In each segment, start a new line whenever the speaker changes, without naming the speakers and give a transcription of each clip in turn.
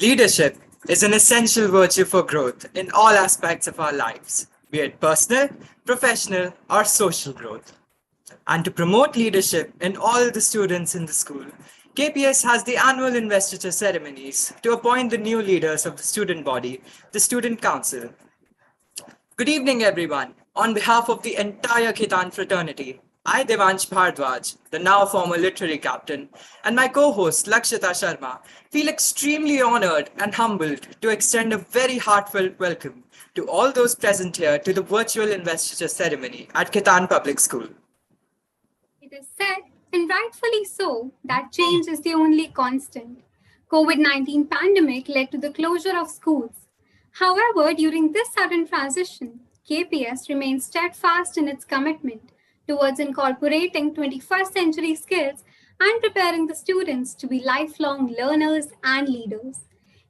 Leadership is an essential virtue for growth in all aspects of our lives, be it personal, professional, or social growth. And to promote leadership in all the students in the school, KPS has the annual investiture ceremonies to appoint the new leaders of the student body, the Student Council. Good evening, everyone. On behalf of the entire Khitan fraternity, I, Devansh Bhardwaj, the now former literary captain, and my co host Lakshita Sharma, feel extremely honored and humbled to extend a very heartfelt welcome to all those present here to the virtual investiture ceremony at Khitan Public School.
It is said, and rightfully so, that change is the only constant. COVID-19 pandemic led to the closure of schools. However, during this sudden transition, KPS remains steadfast in its commitment towards incorporating 21st century skills and preparing the students to be lifelong learners and leaders.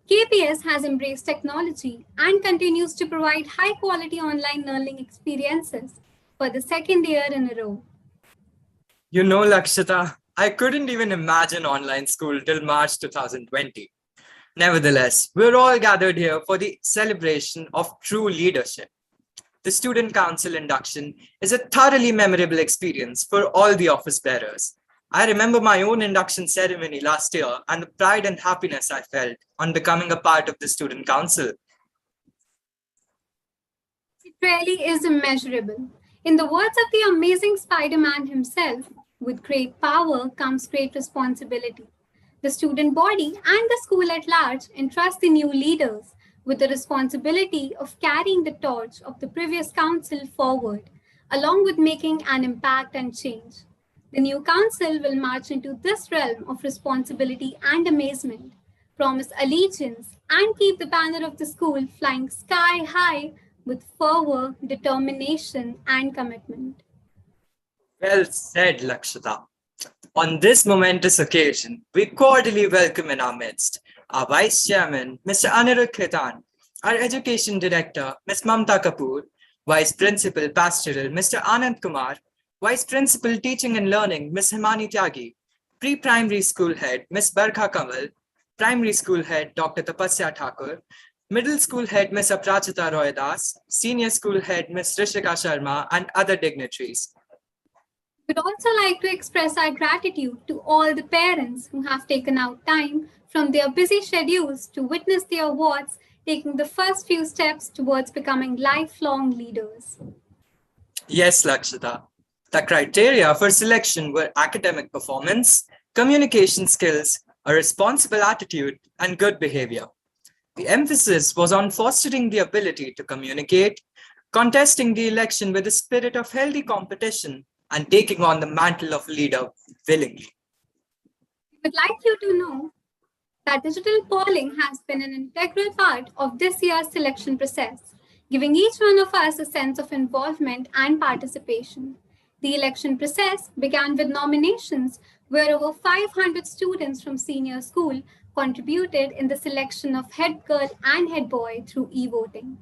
KPS has embraced technology and continues to provide high quality online learning experiences for the second year in a row.
You know, Lakshita, I couldn't even imagine online school till March 2020. Nevertheless, we're all gathered here for the celebration of true leadership. The Student Council induction is a thoroughly memorable experience for all the office bearers. I remember my own induction ceremony last year and the pride and happiness I felt on becoming a part of the Student Council.
It really is immeasurable. In the words of the amazing Spider Man himself, with great power comes great responsibility. The student body and the school at large entrust the new leaders with the responsibility of carrying the torch of the previous council forward, along with making an impact and change. The new council will march into this realm of responsibility and amazement, promise allegiance, and keep the banner of the school flying sky high with fervor, determination, and commitment.
Well said, Lakshita. On this momentous occasion, we cordially welcome in our midst our Vice Chairman, Mr. Anirudh Khetan, our Education Director, Ms. Mamta Kapoor, Vice Principal Pastoral, Mr. Anand Kumar, Vice Principal Teaching and Learning, Ms. Himani Tyagi, Pre-Primary School Head, Ms. Barkha Kamal, Primary School Head, Dr. Tapasya Thakur, Middle School Head, Ms. Aprachita Roy Das, Senior School Head, Ms. Rishika Sharma, and other dignitaries.
We'd also like to express our gratitude to all the parents who have taken out time from their busy schedules to witness the awards, taking the first few steps towards becoming lifelong leaders.
Yes, Lakshita. The criteria for selection were academic performance, communication skills, a responsible attitude, and good behavior. The emphasis was on fostering the ability to communicate, contesting the election with a spirit of healthy competition, and taking on the mantle of leader willingly.
We would like you to know that digital polling has been an integral part of this year's selection process, giving each one of us a sense of involvement and participation. The election process began with nominations where over 500 students from senior school contributed in the selection of head girl and head boy through e-voting.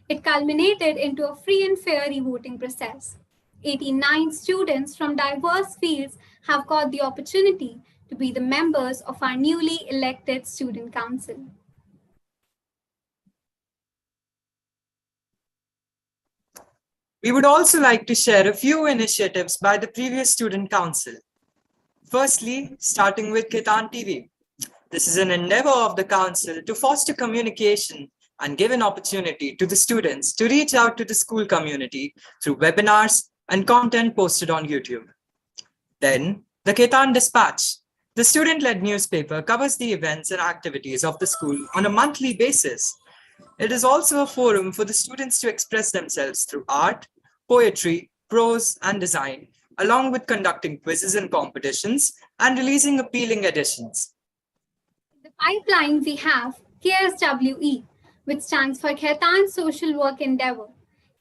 It culminated into a free and fair e-voting process. 89 students from diverse fields have got the opportunity to be the members of our newly elected Student Council.
We would also like to share a few initiatives by the previous Student Council. Firstly, starting with Khitan TV. This is an endeavor of the Council to foster communication and give an opportunity to the students to reach out to the school community through webinars and content posted on YouTube. Then, the Khitan Dispatch. The student-led newspaper covers the events and activities of the school on a monthly basis. It is also a forum for the students to express themselves through art, poetry, prose, and design, along with conducting quizzes and competitions and releasing appealing editions.
In the pipeline, we have KSWE, which stands for Khaitan Social Work Endeavor.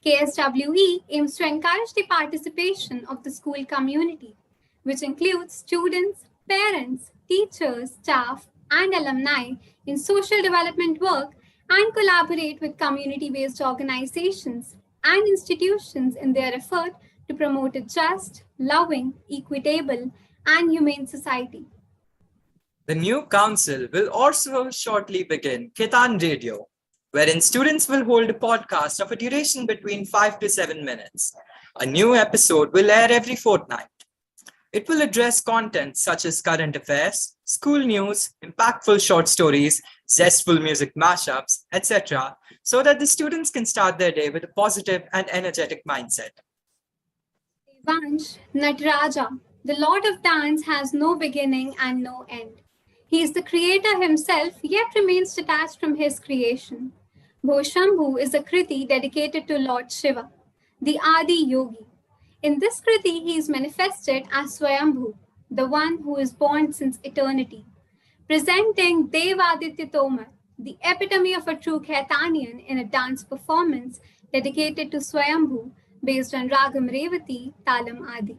KSWE aims to encourage the participation of the school community, which includes students, parents, teachers, staff, and alumni in social development work and collaborate with community-based organizations and institutions in their effort to promote a just, loving, equitable, and humane society.
The new council will also shortly begin Ketan Radio, wherein students will hold a podcast of a duration between 5 to 7 minutes. A new episode will air every fortnight. It will address content such as current affairs, school news, impactful short stories, zestful music mashups, etc., so that the students can start their day with a positive and energetic mindset.
Vansh, Nataraja, the Lord of Dance, has no beginning and no end. He is the creator himself, yet remains detached from his creation. Bhoshambhu is a Kriti dedicated to Lord Shiva, the Adi Yogi. In this Kriti, he is manifested as Swayambhu, the one who is born since eternity, presenting Devaditya Tomar, the epitome of a true Khetanian, in a dance performance dedicated to Swayambhu based on Ragam Revati, Talam Adi.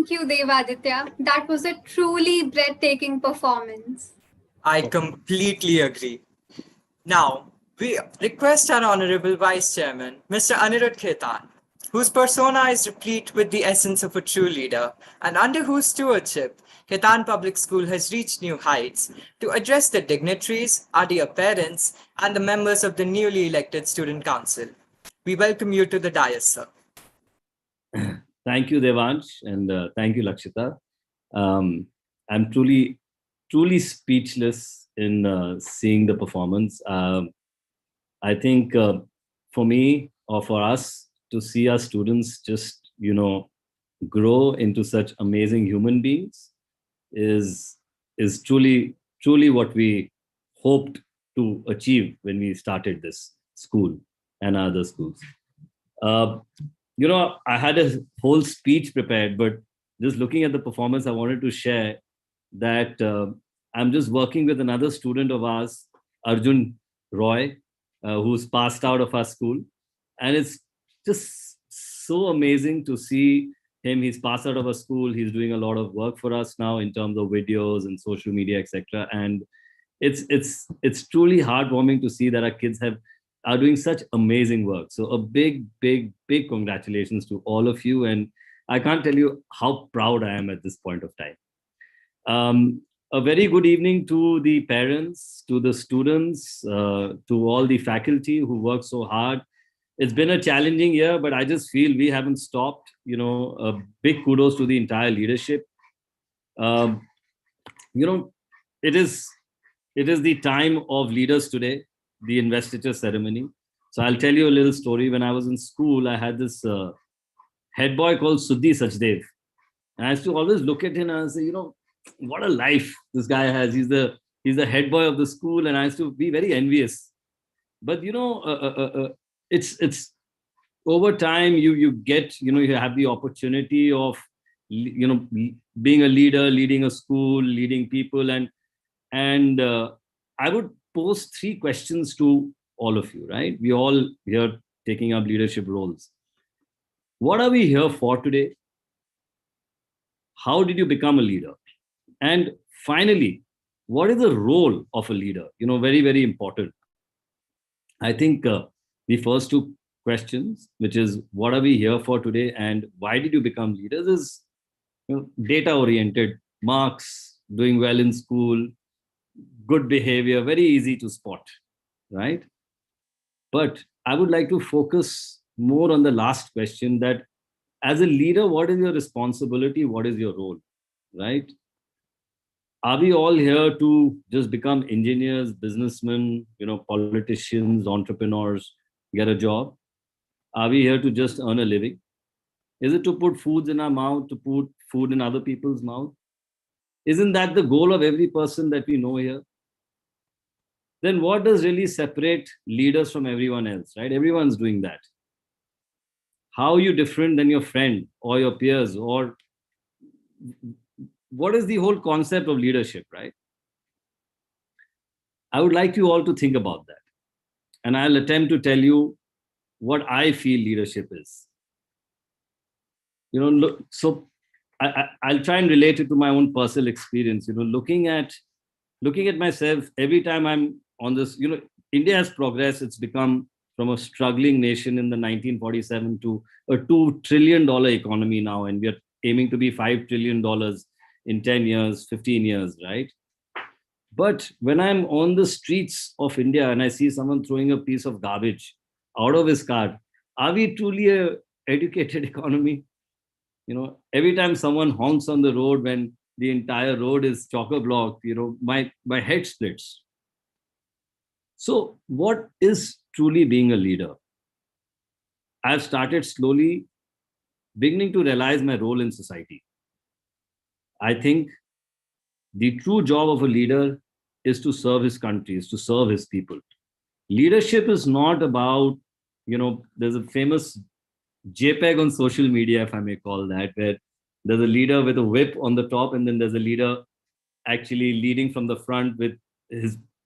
Thank you, Devaditya. That was a truly breathtaking performance.
I completely agree. Now, we request our Honorable Vice Chairman, Mr. Anirudh Khetan, whose persona is replete with the essence of a true leader and under whose stewardship Khetan Public School has reached new heights, to address the dignitaries, our dear parents, and the members of the newly elected Student Council. We welcome you to the dais, sir.
Thank you, Devansh, and thank you, Lakshita. I'm truly speechless in seeing the performance. I think for me or for us to see our students just, grow into such amazing human beings is truly what we hoped to achieve when we started this school and other schools. Uh, I had a whole speech prepared, but just looking at the performance, I wanted to share that I'm just working with another student of ours, Arjun Roy, who's passed out of our school. And it's just so amazing to see him. He's passed out of our school. He's doing a lot of work for us now in terms of videos and social media, etc. And it's truly heartwarming to see that our kids are doing such amazing work. So a big congratulations to all of you. And I can't tell you how proud I am at this point of time. A very good evening to the parents, to the students, to all the faculty who work so hard. It's been a challenging year, but I just feel we haven't stopped. A big kudos to the entire leadership. Um, you know, it is the time of leaders today, the Investiture Ceremony. So I'll tell you a little story. When I was in school, I had this head boy called Suddhi Sachdev. And I used to always look at him and say, what a life this guy has. He's the head boy of the school, and I used to be very envious. But it's over time you get you have the opportunity of being a leader, leading a school, leading people, and I would pose 3 questions to all of you. Right, we all here taking up leadership roles. What are we here for today? How did you become a leader? And finally, what is the role of a leader? Very important. I think the first 2 questions, which is what are we here for today and why did you become leaders, is data oriented, marks, doing well in school, good behavior, very easy to spot, right? But I would like to focus more on the last question, that as a leader, what is your responsibility? What is your role, right? Are we all here to just become engineers, businessmen, politicians, entrepreneurs, get a job? Are we here to just earn a living? Is it to put foods in our mouth, to put food in other people's mouth? Isn't that the goal of every person that we know here? Then what does really separate leaders from everyone else, right? Everyone's doing that. How are you different than your friend or your peers? Or what is the whole concept of leadership, right? I would like you all to think about that. And I'll attempt to tell you what I feel leadership is. Look, so I'll try and relate it to my own personal experience. Looking at myself every time I'm on this. India has progressed. It's become from a struggling nation in the 1947 to a $2 trillion economy now, and we are aiming to be $5 trillion in 10 years, 15 years, right? But when I'm on the streets of India and I see someone throwing a piece of garbage out of his car, are we truly a educated economy? Every time someone honks on the road when the entire road is chock-a-block, my head splits. So what is truly being a leader? I've started slowly beginning to realize my role in society. I think the true job of a leader is to serve his country, is to serve his people. Leadership is not about, there's a famous JPEG on social media, if I may call that, where there's a leader with a whip on the top, and then there's a leader actually leading from the front with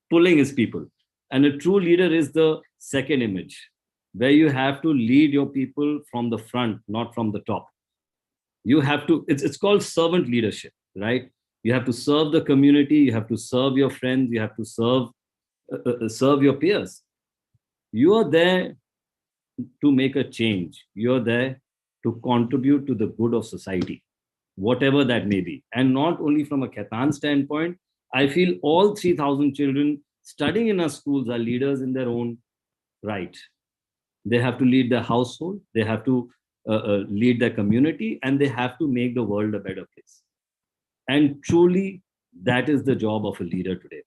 pulling his people. And a true leader is the second image, where you have to lead your people from the front, not from the top. You have to, it's called servant leadership, right? You have to serve the community, you have to serve your friends, you have to serve your peers. You are there to make a change. You're there to contribute to the good of society, whatever that may be. And not only from a Khaitan standpoint, I feel all 3,000 children studying in our schools are leaders in their own right. They have to lead their household, they have to lead their community, and they have to make the world a better place. And truly, that is the job of a leader today.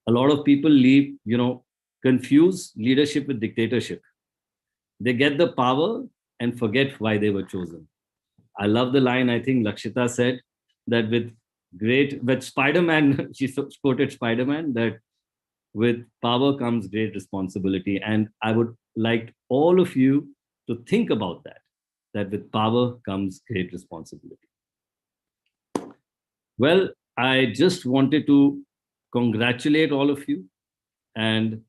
A lot of people confuse leadership with dictatorship. They get the power and forget why they were chosen. I love the line, I think Lakshita said, that with Spider-Man, she quoted Spider-Man, that with power comes great responsibility. And I would like all of you to think about that with power comes great responsibility. Well, I just wanted to congratulate all of you and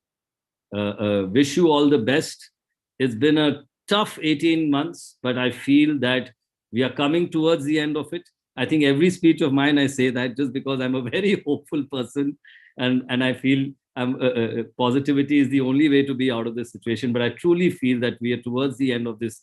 wish you all the best. It's been a tough 18 months, but I feel that we are coming towards the end of it. I think every speech of mine, I say that just because I'm a very hopeful person, and I feel positivity is the only way to be out of this situation. But I truly feel that we are towards the end of this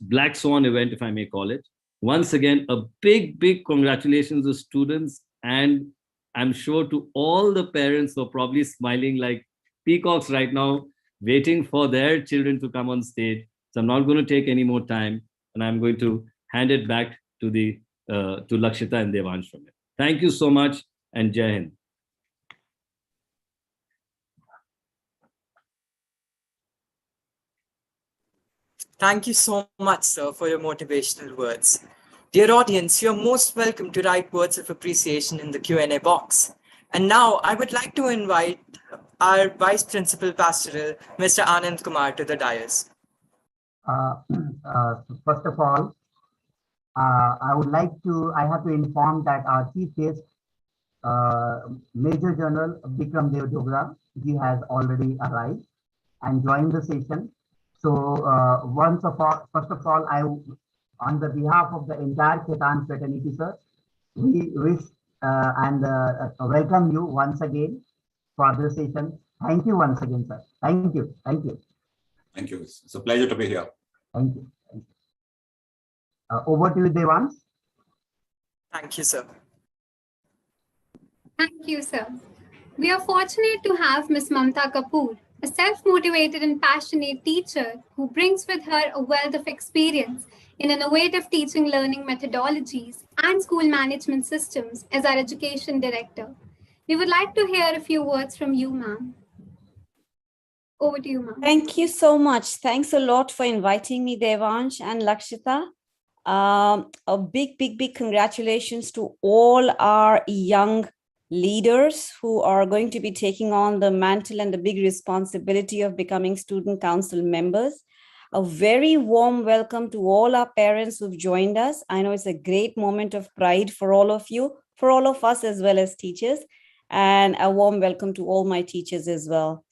Black Swan event, if I may call it. Once again, a big, big congratulations to students, and I'm sure to all the parents who are probably smiling like peacocks right now, waiting for their children to come on stage. So I'm not going to take any more time, and I'm going to hand it back to Lakshita and Devansh from it. Thank you so much, and Jai Hind.
Thank you so much, sir, for your motivational words. Dear audience, you're most welcome to write words of appreciation in the Q&A box. And now I would like to invite our Vice Principal Pastoral, Mr. Anand Kumar, to the dais.
First of all, I have to inform that our chief guest, Major General Bikram Dev Dogra, he has already arrived and joined the session. So first of all, on the behalf of the entire Khaitan fraternity, sir, we wish and welcome you once again for this session. Thank you once again, sir. Thank you. Thank you.
Thank you. It's a pleasure to be here.
Thank you. Thank you. Over to you, Devansh.
Thank you, sir.
Thank you, sir. We are fortunate to have Ms. Mamta Kapoor, a self-motivated and passionate teacher who brings with her a wealth of experience in innovative teaching learning methodologies and school management systems as our education director. We would like to hear a few words from you, ma'am. Over to you, ma'am.
Thank you so much. Thanks a lot for inviting me, Devansh and Lakshita. A big, big, big congratulations to all our young leaders who are going to be taking on the mantle and the big responsibility of becoming student council members. A very warm welcome to all our parents who've joined us. I know it's a great moment of pride for all of you, for all of us as well as teachers, and a warm welcome to all my teachers as well.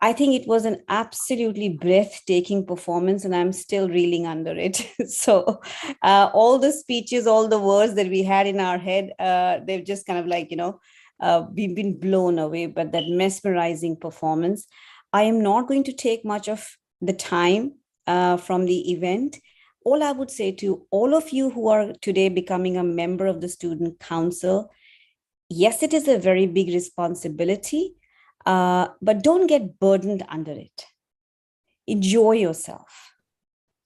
I think it was an absolutely breathtaking performance, and I'm still reeling under it. So all the speeches, all the words that we had in our head, they've just kind of like, we've been blown away by that mesmerizing performance. I am not going to take much of the time from the event. All I would say to all of you who are today becoming a member of the Student Council, yes, it is a very big responsibility. But don't get burdened under it. Enjoy yourself.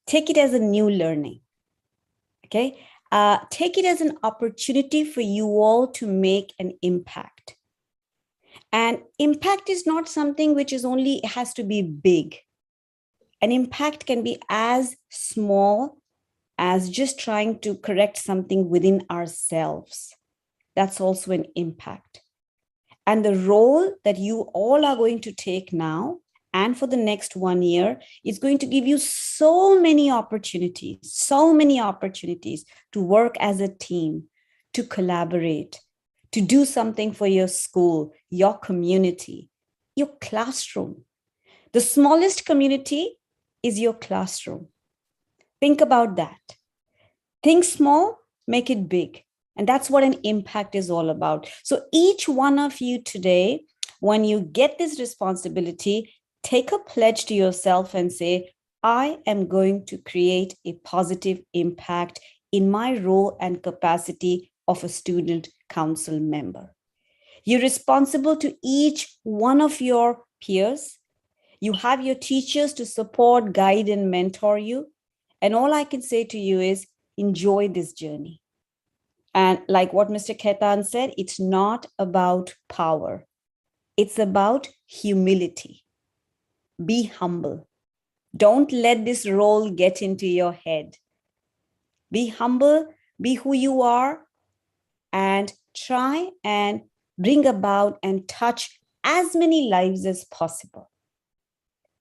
Take it as a new learning. Okay. Take it as an opportunity for you all to make an impact. And impact is not something which has to be big. An impact can be as small as just trying to correct something within ourselves. That's also an impact. And the role that you all are going to take now and for the next 1 year is going to give you so many opportunities to work as a team, to collaborate, to do something for your school, your community, your classroom. The smallest community is your classroom, Think about that. Think small, make it big. And that's what an impact is all about. So each one of you today, when you get this responsibility, take a pledge to yourself and say, I am going to create a positive impact in my role and capacity of a student council member. You're responsible to each one of your peers. You have your teachers to support, guide, and mentor you. And all I can say to you is enjoy this journey. And like what Mr. Khetan said, it's not about power. It's about humility. Be humble. Don't let this role get into your head. Be humble, be who you are, and try and bring about and touch as many lives as possible.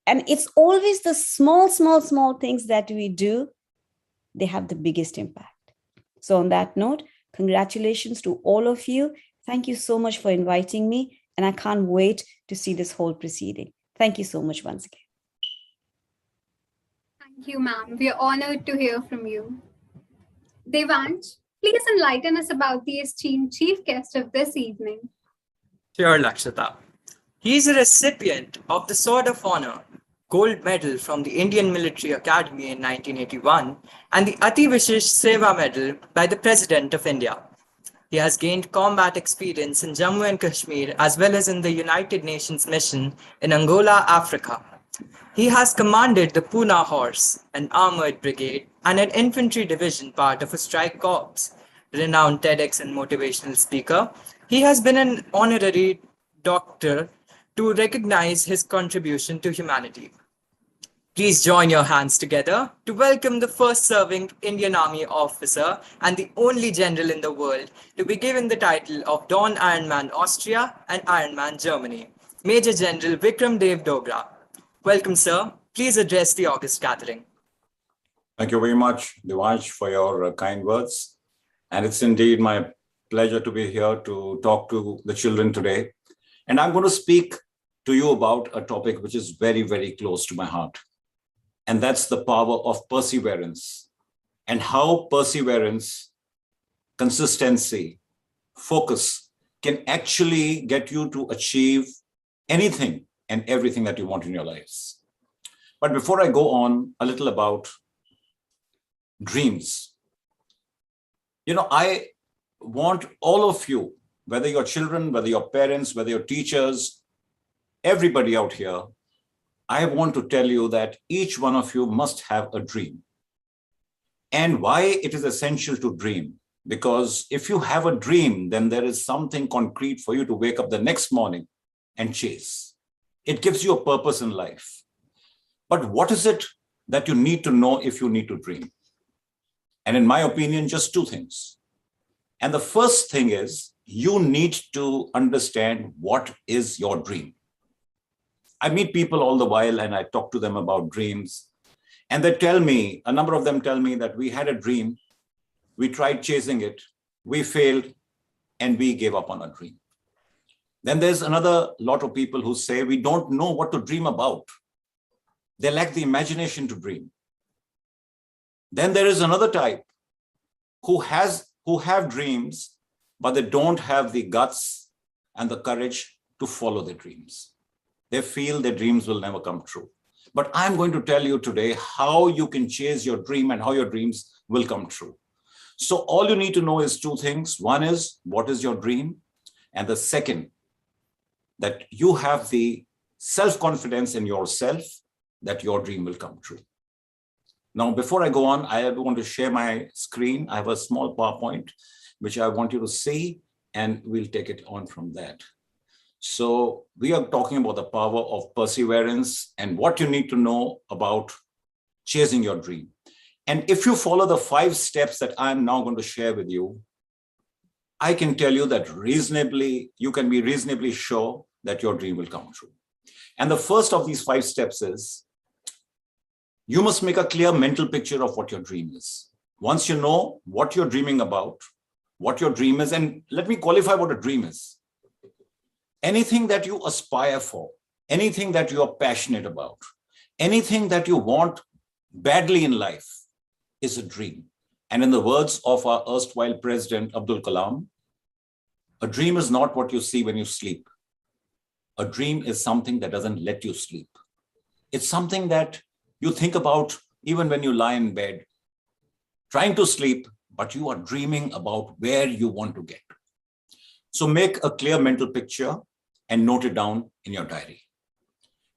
And it's always the small things that we do, they have the biggest impact. So on that note, congratulations to all of you. Thank you so much for inviting me. And I can't wait to see this whole proceeding. Thank you so much once again.
Thank you, ma'am. We are honored to hear from you. Devansh, please enlighten us about the esteemed chief guest of this evening.
Sure, Lakshita. He is a recipient of the Sword of Honor, Gold Medal from the Indian Military Academy in 1981, and the Ati Vishesh Seva Medal by the President of India. He has gained combat experience in Jammu and Kashmir as well as in the United Nations mission in Angola, Africa. He has commanded the Pune Horse, an armored brigade, and an infantry division part of a strike corps. Renowned TEDx and motivational speaker, he has been an honorary doctor to recognize his contribution to humanity. Please join your hands together to welcome the first serving Indian Army officer and the only general in the world to be given the title of Don Ironman Austria and Ironman Germany, Major General Vikram Dev Dogra. Welcome, sir. Please address the august gathering.
Thank you very much, Devansh, for your kind words. And it's indeed my pleasure to be here to talk to the children today. And I'm going to speak to you about a topic which is very, very close to my heart. And that's the power of perseverance and how perseverance, consistency, focus can actually get you to achieve anything and everything that you want in your lives. But before I go on, a little about dreams. I want all of you, whether your children, whether your parents, whether your teachers, everybody out here, I want to tell you that each one of you must have a dream. And why it is essential to dream? Because if you have a dream, then there is something concrete for you to wake up the next morning and chase. It gives you a purpose in life. But what is it that you need to know if you need to dream? And in my opinion, just two things. And the first thing is you need to understand what is your dream. I meet people all the while and I talk to them about dreams. And they tell me, a number of them tell me that we had a dream, we tried chasing it, we failed, and we gave up on our dream. Then there's another lot of people who say we don't know what to dream about. They lack the imagination to dream. Then there is another type who have dreams, but they don't have the guts and the courage to follow their dreams. They feel their dreams will never come true. But I'm going to tell you today how you can chase your dream and how your dreams will come true. So all you need to know is two things. One is, what is your dream? And the second, that you have the self-confidence in yourself that your dream will come true. Now, before I go on, I want to share my screen. I have a small PowerPoint, which I want you to see, and we'll take it on from that. So we are talking about the power of perseverance and what you need to know about chasing your dream. And if you follow the 5 steps that I'm now going to share with you, I can tell you that you can be reasonably sure that your dream will come true. And the first of these 5 steps is, you must make a clear mental picture of what your dream is. Once you know what you're dreaming about, what your dream is, and let me qualify what a dream is. Anything that you aspire for, anything that you are passionate about, anything that you want badly in life, is a dream. And in the words of our erstwhile president, Abdul Kalam, a dream is not what you see when you sleep. A dream is something that doesn't let you sleep. It's something that you think about even when you lie in bed, trying to sleep, but you are dreaming about where you want to get. So make a clear mental picture and note it down in your diary.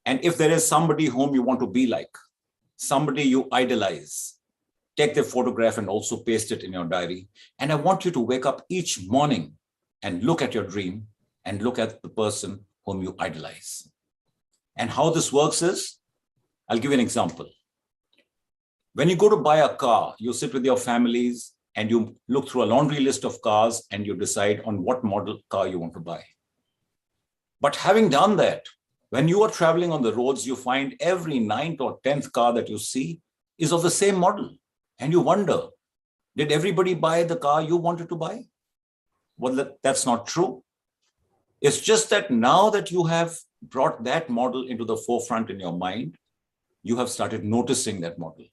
And if there is somebody whom you want to be like, somebody you idolize, take their photograph and also paste it in your diary. And I want you to wake up each morning and look at your dream and look at the person whom you idolize. And how this works is, I'll give you an example. When you go to buy a car, you sit with your families and you look through a laundry list of cars and you decide on what model car you want to buy. But having done that, when you are traveling on the roads, you find every 9th or 10th car that you see is of the same model. And you wonder, did everybody buy the car you wanted to buy? Well, that's not true. It's just that now that you have brought that model into the forefront in your mind, you have started noticing that model.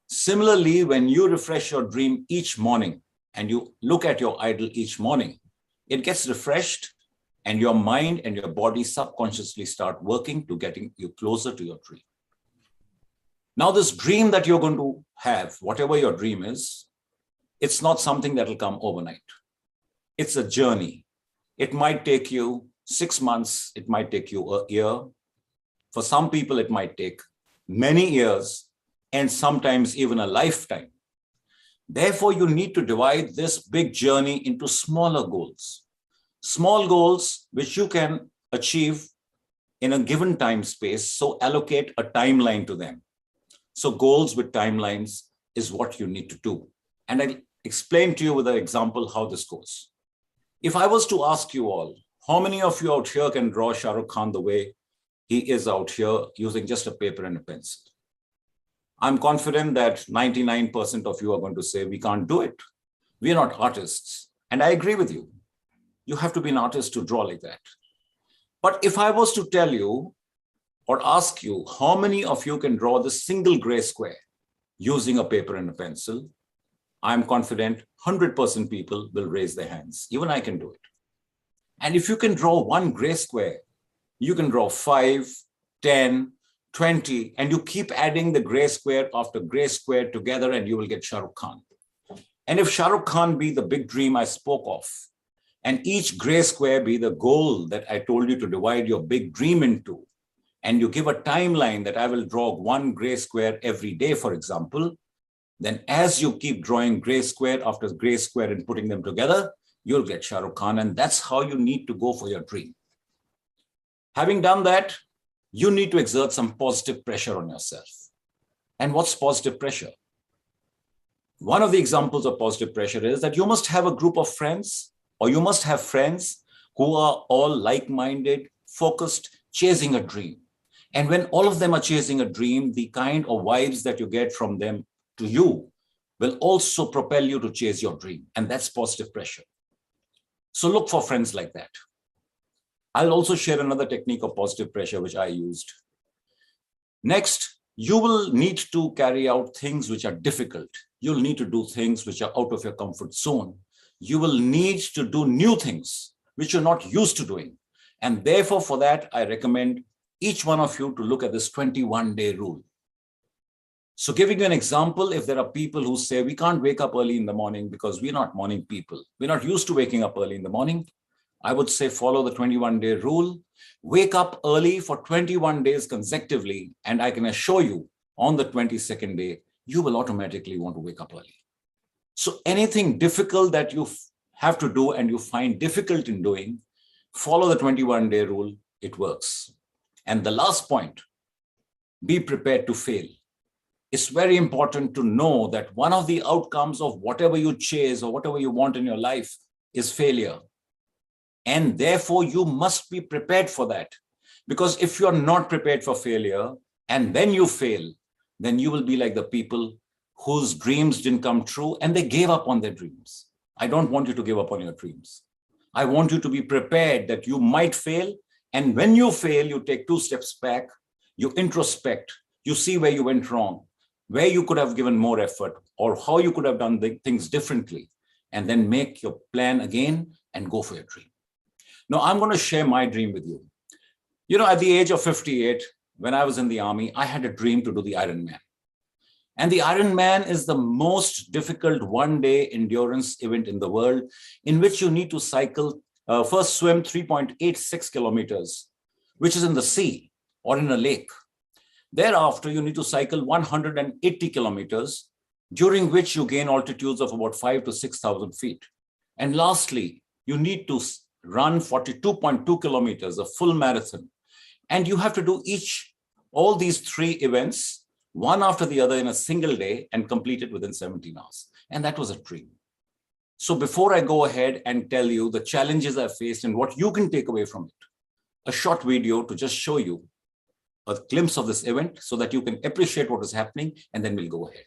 Similarly, when you refresh your dream each morning and you look at your idol each morning, it gets refreshed and your mind and your body subconsciously start working to getting you closer to your dream. Now, this dream that you're going to have, whatever your dream is, it's not something that will come overnight. It's a journey. It might take you 6 months. It might take you a year. For some people, it might take many years and sometimes even a lifetime. Therefore, you need to divide this big journey into smaller goals. Small goals which you can achieve in a given time space. So allocate a timeline to them. So goals with timelines is what you need to do. And I'll explain to you with an example how this goes. If I was to ask you all, how many of you out here can draw Shah Rukh Khan the way he is out here using just a paper and a pencil? I'm confident that 99% of you are going to say, we can't do it. We are not artists. And I agree with you. You have to be an artist to draw like that. But if I was to tell you or ask you, how many of you can draw the single gray square using a paper and a pencil? I'm confident 100% people will raise their hands. Even I can do it. And if you can draw one gray square, you can draw 5, 10, 20, and you keep adding the gray square after gray square together and you will get Shah Rukh Khan. And if Shah Rukh Khan be the big dream I spoke of, and each gray square be the goal that I told you to divide your big dream into, and you give a timeline that I will draw one gray square every day, for example, then as you keep drawing gray square after gray square and putting them together, you'll get Shah Rukh Khan. And that's how you need to go for your dream. Having done that, you need to exert some positive pressure on yourself. And what's positive pressure? One of the examples of positive pressure is that you must have a group of friends, or you must have friends who are all like-minded, focused, chasing a dream. And when all of them are chasing a dream, the kind of vibes that you get from them to you will also propel you to chase your dream. And that's positive pressure. So look for friends like that. I'll also share another technique of positive pressure, which I used. Next, you will need to carry out things which are difficult. You'll need to do things which are out of your comfort zone. You will need to do new things which you're not used to doing. And therefore, for that, I recommend each one of you to look at this 21-day rule. So giving you an example, if there are people who say, we can't wake up early in the morning because we're not morning people. We're not used to waking up early in the morning. I would say follow the 21-day rule. Wake up early for 21 days consecutively. And I can assure you, on the 22nd day, you will automatically want to wake up early. So anything difficult that you have to do and you find difficult in doing, follow the 21-day rule. It works. And the last point, be prepared to fail. It's very important to know that one of the outcomes of whatever you chase or whatever you want in your life is failure. And therefore, you must be prepared for that. Because if you're not prepared for failure and then you fail, then you will be like the people whose dreams didn't come true and they gave up on their dreams. I don't want you to give up on your dreams. I want you to be prepared that you might fail. And when you fail, you take 2 steps back, you introspect, you see where you went wrong. where you could have given more effort or how you could have done things differently, and then make your plan again and go for your dream. Now, I'm going to share my dream with you. You know, at the age of 58, when I was in the army, I had a dream to do the Ironman. And the Ironman is the most difficult one-day endurance event in the world, in which you need to cycle, first swim 3.86 kilometers, which is in the sea or in a lake. Thereafter, you need to cycle 180 kilometers, during which you gain altitudes of about 5,000 to 6,000 feet. And lastly, you need to run 42.2 kilometers, a full marathon. And you have to do all these three events, one after the other in a single day, and complete it within 17 hours. And that was a dream. So before I go ahead and tell you the challenges I faced and what you can take away from it, a short video to just show you a glimpse of this event so that you can appreciate what is happening, and then we'll go ahead.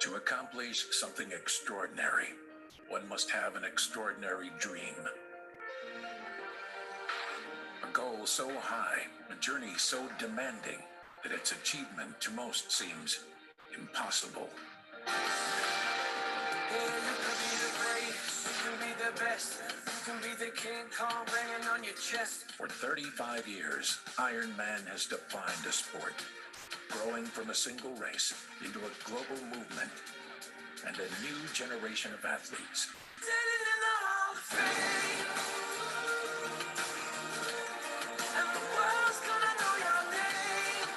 To accomplish something extraordinary, one must have an extraordinary dream. A goal so high, a journey so demanding that its achievement to most seems impossible.
Yeah, you can be the greatest, you can be the best, you can be the King Kong banging on your chest.
For 35 years, Ironman has defined a sport, growing from a single race into a global movement and a new generation of athletes.
Standing in the Hall of Fame, and the world's gonna know your name,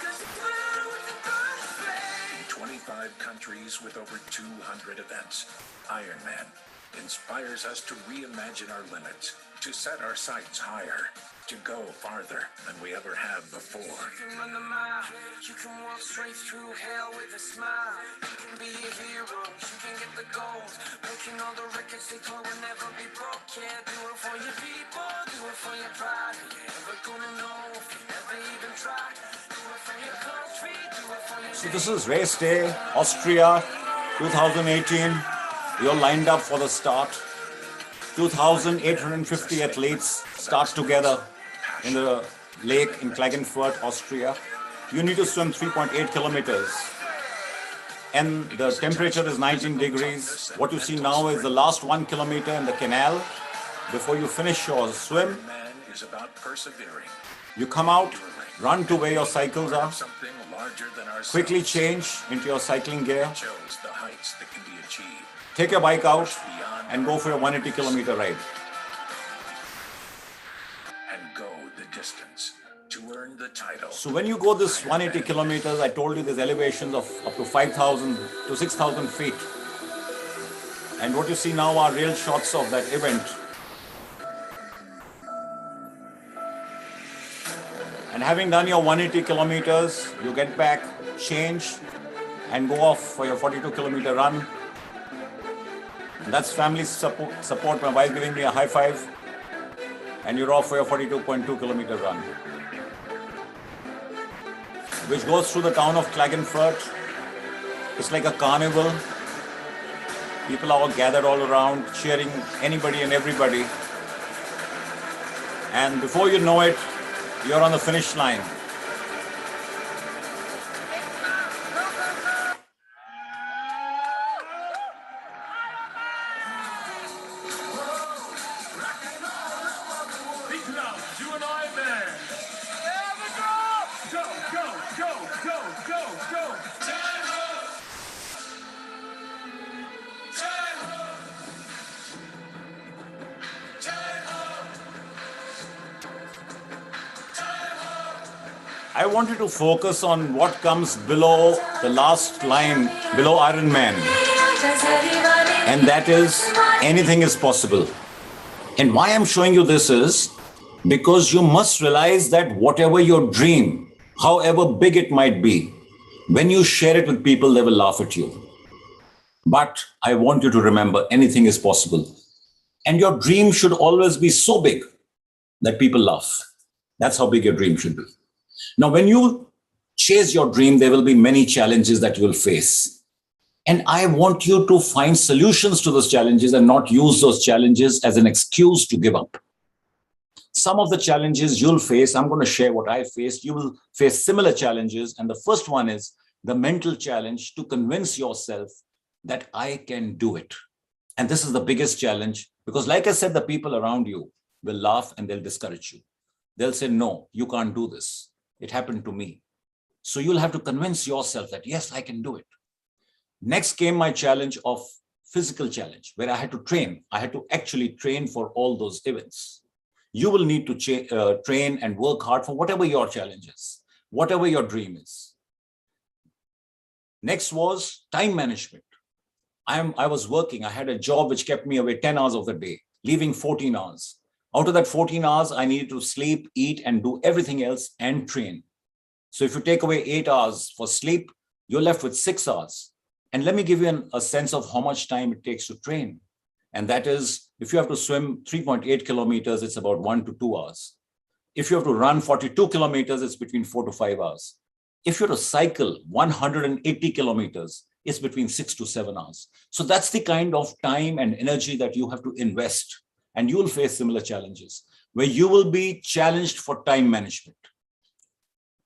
'cause you burn with the burning flame.
In 25 countries with over 200 events, Ironman inspires us to reimagine our limits, to set our sights higher, to go farther than we ever have before.
You can run the mile, you can walk straight through hell with a smile. You can be a hero, you can get the gold, breaking all the records they thought would never be broke. Yeah, do it for your people, do it for your pride. You're never gonna know if you never even try. Do it for your country, do it for your
So this is race day, Austria, 2018. You're lined up for the start. 2,850 athletes start together in the lake in Klagenfurt, Austria. You need to swim 3.8 kilometers. And the temperature is 19 degrees. What you see now is the last 1 kilometer in the canal. Before you finish your swim,
Ironman is about persevering.
you come out, run to where your cycles are,
Something larger than ourselves.
quickly change into your cycling gear,
Shows the heights that can be achieved.
take your bike out, and go for a 180-kilometer ride.
And go the distance to earn the title.
So when you go this 180 kilometers, I told you there's elevations of up to 5,000 to 6,000 feet. And what you see now are real shots of that event. And having done your 180 kilometers, you get back, change, and go off for your 42-kilometer run. And that's family support, my wife giving me a high five. And you're off for your 42.2-kilometer run, which goes through the town of Klagenfurt. It's like a carnival. People are all gathered all around, cheering anybody and everybody. And before you know it, you're on the finish line.
Big love, you and I, man. Go, go, go, go, go, go.
I wanted to focus on what comes below the last line, below Ironman. And that is, anything is possible. And why I'm showing you this is because you must realize that whatever your dream, however big it might be, when you share it with people, they will laugh at you. But I want you to remember, anything is possible. And your dream should always be so big that people laugh. That's how big your dream should be. Now, when you chase your dream, there will be many challenges that you will face. And I want you to find solutions to those challenges and not use those challenges as an excuse to give up. Some of the challenges you'll face, I'm going to share what I faced. You will face similar challenges. And the first one is the mental challenge to convince yourself that I can do it. And this is the biggest challenge because, like I said, the people around you will laugh and they'll discourage you. They'll say, no, you can't do this. It happened to me. So you'll have to convince yourself that, yes, I can do it. Next came my challenge of physical challenge, where I had to train. I had to actually train for all those events. You will need to train and work hard for whatever your challenge is, whatever your dream is. Next was time management. I was working. I had a job which kept me away 10 hours of the day, leaving 14 hours. Out of that 14 hours, I needed to sleep, eat, and do everything else and train. So if you take away 8 hours for sleep, you're left with 6 hours. And let me give you a sense of how much time it takes to train. And that is, if you have to swim 3.8 kilometers, it's about 1 to 2 hours. If you have to run 42 kilometers, it's between 4 to 5 hours. If you're to cycle 180 kilometers, it's between 6 to 7 hours. So that's the kind of time and energy that you have to invest. And you will face similar challenges where you will be challenged for time management.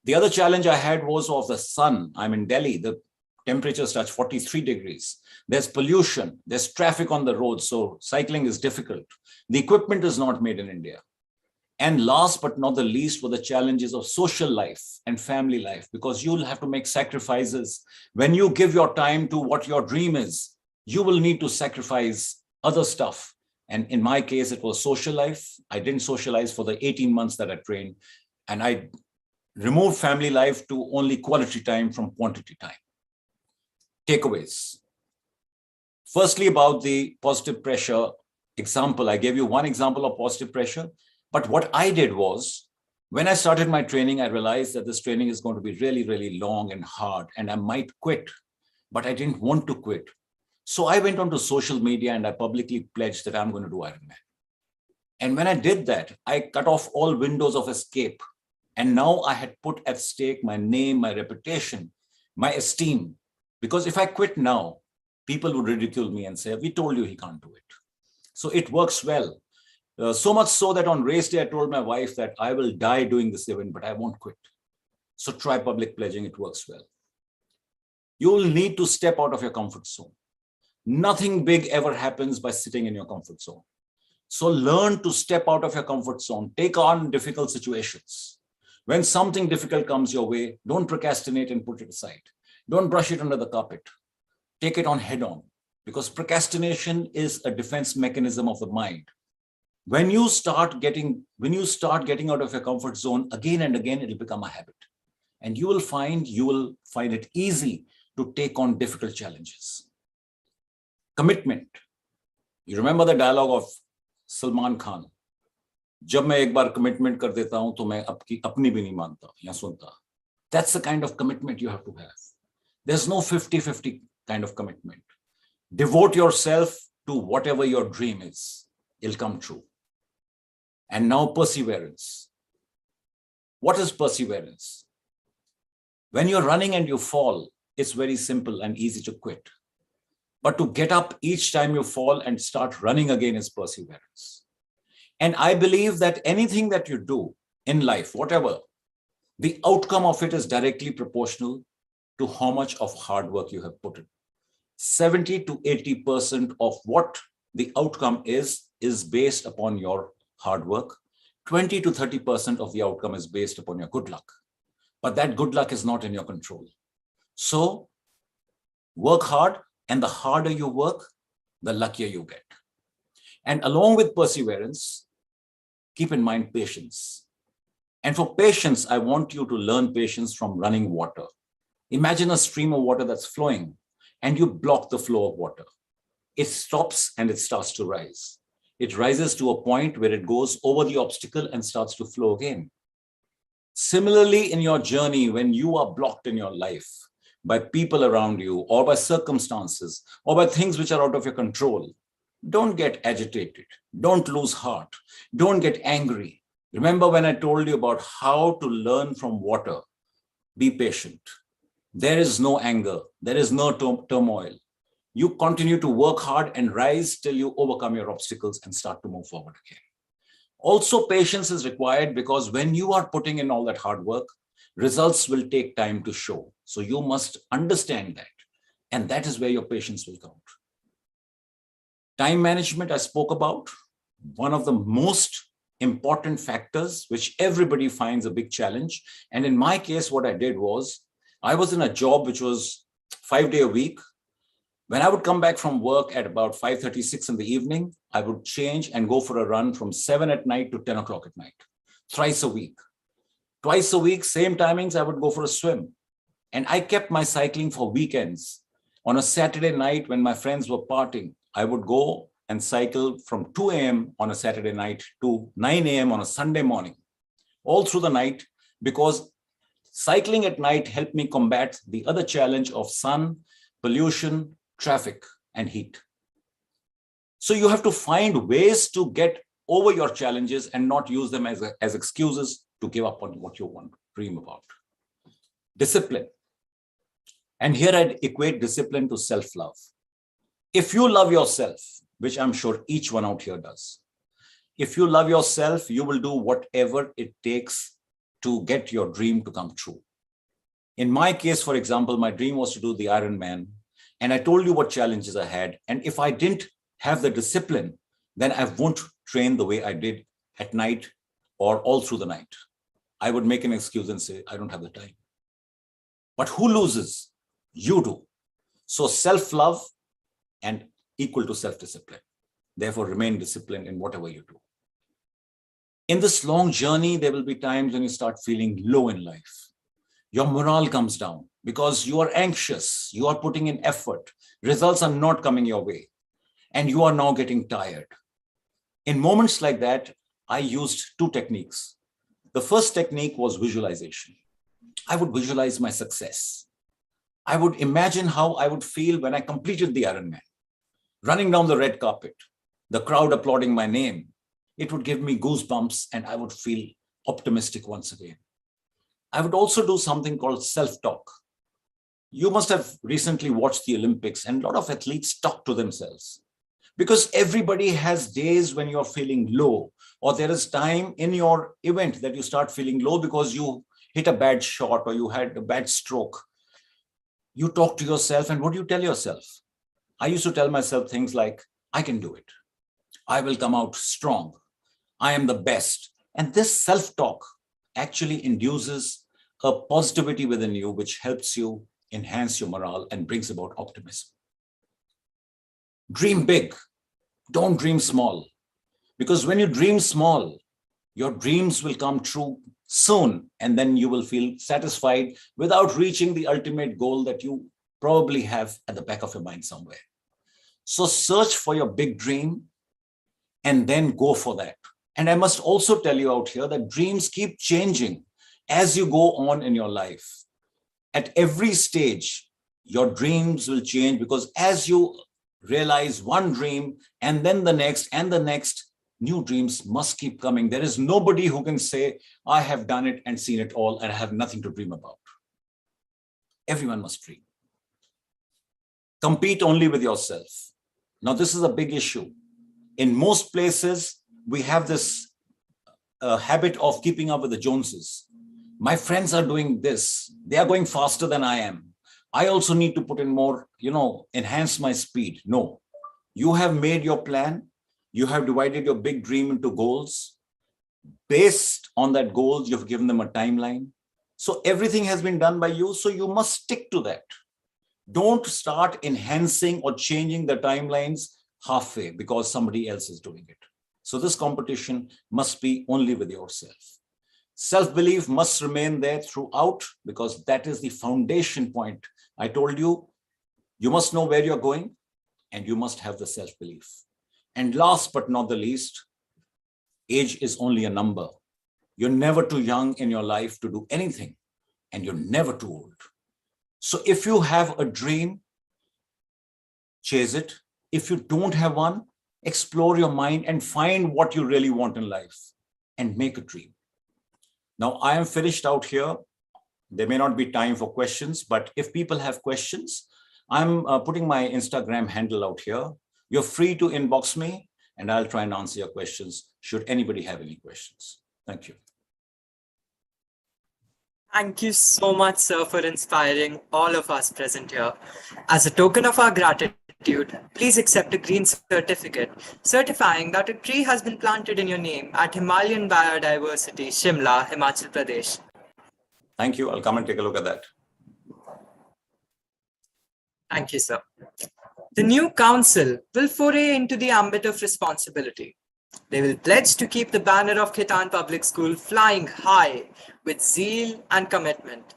The other challenge I had was of the sun. I'm in Delhi. The temperatures touch 43 degrees. There's pollution. There's traffic on the road. So cycling is difficult. The equipment is not made in India. And last but not the least were the challenges of social life and family life, because you'll have to make sacrifices. When you give your time to what your dream is, you will need to sacrifice other stuff. And in my case, it was social life. I didn't socialize for the 18 months that I trained. And I removed family life to only quality time from quantity time. Takeaways. Firstly, about the positive pressure example. I gave you one example of positive pressure. But what I did was, when I started my training, I realized that this training is going to be really, really long and hard, and I might quit, but I didn't want to quit. So I went onto social media and I publicly pledged that I'm going to do Ironman. And when I did that, I cut off all windows of escape. And now I had put at stake my name, my reputation, my esteem. Because if I quit now, people would ridicule me and say, we told you he can't do it. So it works well. So much so that on race day, I told my wife that I will die doing this event, but I won't quit. So try public pledging, it works well. You will need to step out of your comfort zone. Nothing big ever happens by sitting in your comfort zone. So learn to step out of your comfort zone, take on difficult situations. When something difficult comes your way, don't procrastinate and put it aside. Don't brush it under the carpet. Take it on head on, because procrastination is a defense mechanism of the mind. When you start getting out of your comfort zone again and again, it'll become a habit. And you will find it easy to take on difficult challenges. Commitment. You remember the dialogue of Salman Khan. जब मैं एक बार commitment कर देता हूं तो मैं अपनी भी नहीं मानता या सुनता. That's the kind of commitment you have to have. There's no 50-50 kind of commitment. Devote yourself to whatever your dream is. It'll come true. And now perseverance. What is perseverance? When you're running and you fall, it's very simple and easy to quit. But to get up each time you fall and start running again is perseverance. And I believe that anything that you do in life, whatever, the outcome of it is directly proportional to how much of hard work you have put in. 70 to 80% of what the outcome is based upon your hard work. 20 to 30% of the outcome is based upon your good luck. But that good luck is not in your control. So work hard, and the harder you work, the luckier you get. And along with perseverance, keep in mind patience. And for patience, I want you to learn patience from running water. Imagine a stream of water that's flowing and you block the flow of water. It stops and it starts to rise. It rises to a point where it goes over the obstacle and starts to flow again. Similarly, in your journey, when you are blocked in your life by people around you or by circumstances or by things which are out of your control, don't get agitated. Don't lose heart. Don't get angry. Remember when I told you about how to learn from water? Be patient. There is no anger. There is no turmoil. You continue to work hard and rise till you overcome your obstacles and start to move forward again. Also, patience is required because when you are putting in all that hard work, results will take time to show. So you must understand that. And that is where your patience will count. Time management, I spoke about, one of the most important factors which everybody finds a big challenge. And in my case, what I did was, I was in a job which was 5 days a week. When I would come back from work at about 5:36 in the evening, I would change and go for a run from 7 at night to 10 o'clock at night, thrice a week. Twice a week, same timings, I would go for a swim. And I kept my cycling for weekends. On a Saturday night when my friends were partying, I would go and cycle from 2 a.m. on a Saturday night to 9 a.m. on a Sunday morning, all through the night, because cycling at night helped me combat the other challenge of sun, pollution, traffic, and heat. So you have to find ways to get over your challenges and not use them as excuses to give up on what you want to dream about. Discipline. And here I'd equate discipline to self-love. If you love yourself, which I'm sure each one out here does, if you love yourself, you will do whatever it takes to get your dream to come true. In my case, for example, my dream was to do the Ironman. And I told you what challenges I had. And if I didn't have the discipline, then I won't train the way I did at night or all through the night. I would make an excuse and say, I don't have the time. But who loses? You do. So self-love and equal to self-discipline. Therefore, remain disciplined in whatever you do. In this long journey, there will be times when you start feeling low in life. Your morale comes down because you are anxious, you are putting in effort, results are not coming your way, and you are now getting tired. In moments like that, I used two techniques. The first technique was visualization. I would visualize my success. I would imagine how I would feel when I completed the Ironman, running down the red carpet, the crowd applauding my name. It would give me goosebumps and I would feel optimistic once again. I would also do something called self-talk. You must have recently watched the Olympics and a lot of athletes talk to themselves because everybody has days when you're feeling low, or there is time in your event that you start feeling low because you hit a bad shot or you had a bad stroke. You talk to yourself, and what do you tell yourself? I used to tell myself things like, I can do it. I will come out strong. I am the best. And this self-talk actually induces a positivity within you, which helps you enhance your morale and brings about optimism. Dream big. Don't dream small. Because when you dream small, your dreams will come true soon, and then you will feel satisfied without reaching the ultimate goal that you probably have at the back of your mind somewhere. So search for your big dream and then go for that. And I must also tell you out here that dreams keep changing as you go on in your life. At every stage, your dreams will change because as you realize one dream and then the next and the next, new dreams must keep coming. There is nobody who can say, I have done it and seen it all and I have nothing to dream about. Everyone must dream. Compete only with yourself. Now, this is a big issue. In most places, we have this habit of keeping up with the Joneses. My friends are doing this. They are going faster than I am. I also need to put in more, enhance my speed. No, you have made your plan. You have divided your big dream into goals. Based on that goals, you've given them a timeline. So everything has been done by you. So you must stick to that. Don't start enhancing or changing the timelines halfway because somebody else is doing it. So this competition must be only with yourself. Self-belief must remain there throughout because that is the foundation point. I told you, you must know where you're going and you must have the self-belief. And last but not the least, age is only a number. You're never too young in your life to do anything, and you're never too old. So if you have a dream, chase it. If you don't have one, explore your mind and find what you really want in life and make a dream. Now, I am finished out here. There may not be time for questions, but if people have questions, I'm putting my Instagram handle out here. You're free to inbox me and I'll try and answer your questions should anybody have any questions. Thank you.
Thank you so much, sir, for inspiring all of us present here. As a token of our gratitude, please accept a green certificate certifying that a tree has been planted in your name at Himalayan Biodiversity, Shimla, Himachal Pradesh.
Thank you. I'll come and take a look at that.
Thank you, sir. The new council will foray into the ambit of responsibility. They will pledge to keep the banner of Khitan Public School flying high with zeal and commitment.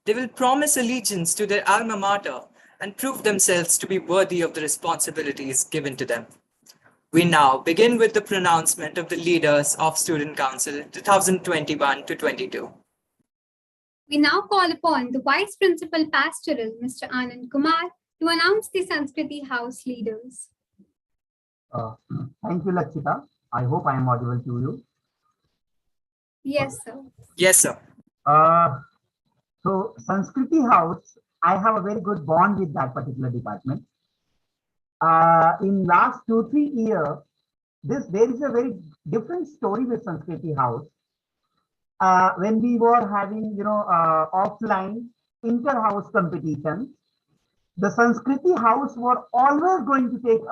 They will promise allegiance to their alma mater and prove themselves to be worthy of the responsibilities given to them. We now begin with the pronouncement of the leaders of Student Council 2021 to 22.
We now call upon the Vice Principal Pastoral, Mr. Anand Kumar, to announce the Sanskriti House leaders.
Thank you, Lakshita. I hope I am audible to you.
Yes, sir.
Yes, sir.
So Sanskriti House, I have a very good bond with that particular department. In last 2-3 years, there is a very different story with Sanskriti House. When we were having, offline inter-house competition, the Sanskriti House were always going to take,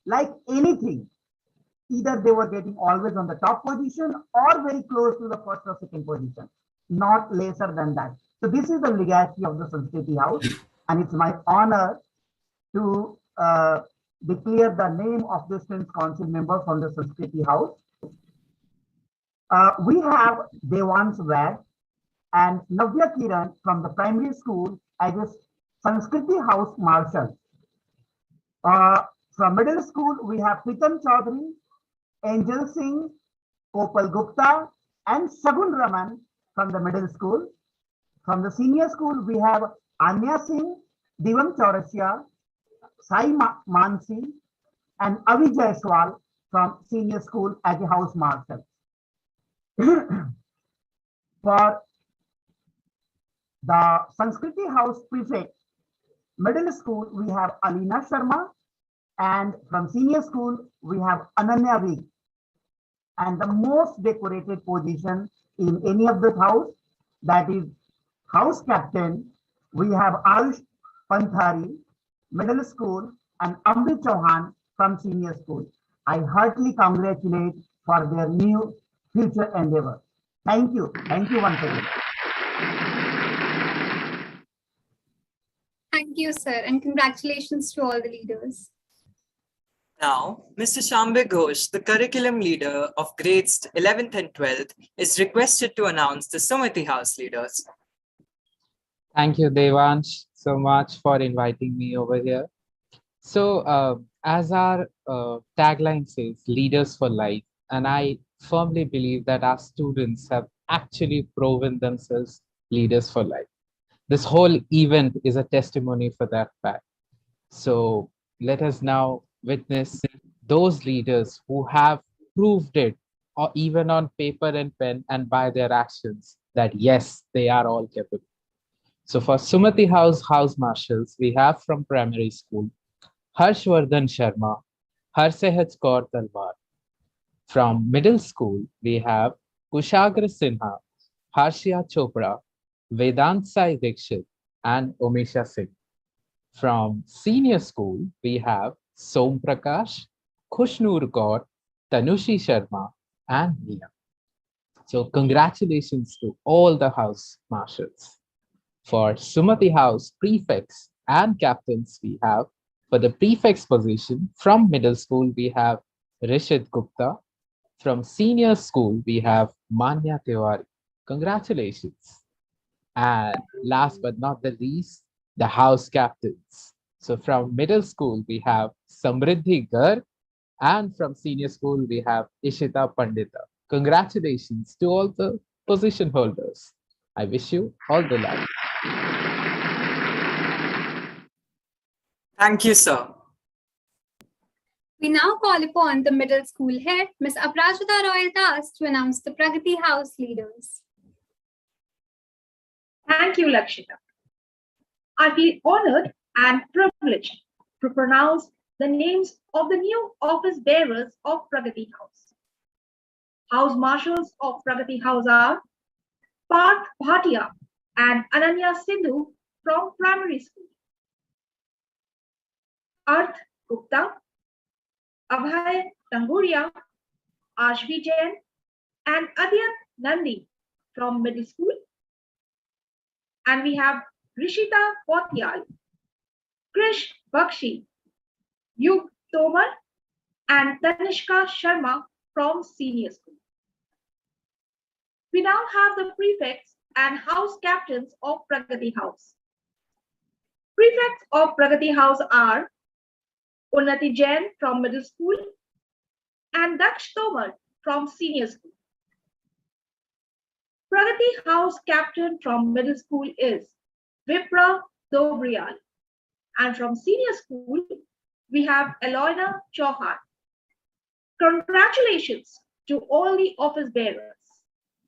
like anything. Either they were getting always on the top position or very close to the first or second position, not lesser than that. So this is the legacy of the Sanskriti House, and it's my honor to declare the name of the Students' Council member from the Sanskriti House. We have Devansh Vaid and Navya Kiran from the primary school as a Sanskriti House Marshal. From middle school, we have Pritam Chaudhary, Angel Singh, Kopal Gupta, and Sagun Raman from the middle school. From the senior school, we have Anya Singh, Divam Chaurasia, Sai Mansi, and Avi Jaiswal from senior school as a house marshal. For the Sanskriti House prefect, middle school, we have Alina Sharma, and from senior school, we have Ananya Vig. And the most decorated position in any of the house, that is house captain, we have Ayush Panthari, middle school, and Amrit Chauhan from senior school. I heartily congratulate for their new future endeavor. Thank you. Thank you once again.
Thank you, sir, and congratulations to all the leaders.
Now, Mr. Shambhir Ghosh, the curriculum leader of grades 11th and 12th, is requested to announce the Sumati House leaders.
Thank you, Devansh, so much for inviting me over here. So, as our tagline says, leaders for life, and I firmly believe that our students have actually proven themselves leaders for life. This whole event is a testimony for that fact. So let us now witness those leaders who have proved it, or even on paper and pen and by their actions, that yes, they are all capable. So for Sumati House House Marshals, we have from primary school, Harshvardhan Sharma, Harsehat Kaur Talwar. From middle school, we have Kushagra Sinha, Harshia Chopra, Vedant Sai Dikshit, and Omisha Singh. From senior school, we have Som Prakash, Khushnoor Kaur, Tanushi Sharma, and Mia. So congratulations to all the house marshals. For Sumati House prefects and captains, we have, for the prefects position, from middle school, we have Rishit Gupta. From senior school, we have Manya Tiwari. Congratulations. And last but not the least, the house captains. So from middle school, we have Samriddhi Garg, and from senior school, we have Ishita Pandita. Congratulations to all the position holders. I wish you all the luck.
Thank you, sir.
We now call upon the middle school head, Ms. Aprajita Roy Das, to announce the Pragati House leaders.
Thank you, Lakshita. I feel honored and privileged to pronounce the names of the new office bearers of Pragati House. House marshals of Pragati House are Parth Bhatia and Ananya Sindhu from primary school, Arth Gupta, Abhay Tanguria, Ashvi Jain, and Adyat Nandi from middle school. And we have Rishita Potyal, Krish Bakshi, Yug Tomar, and Tanishka Sharma from senior school. We now have the prefects and house captains of Pragati House. Prefects of Pragati House are Unnati Jain from middle school and Daksh Tomar from senior school. Pragati House captain from middle school is Vipra Dobriyal, and from senior school we have Eloina Chauhan. Congratulations to all the office bearers.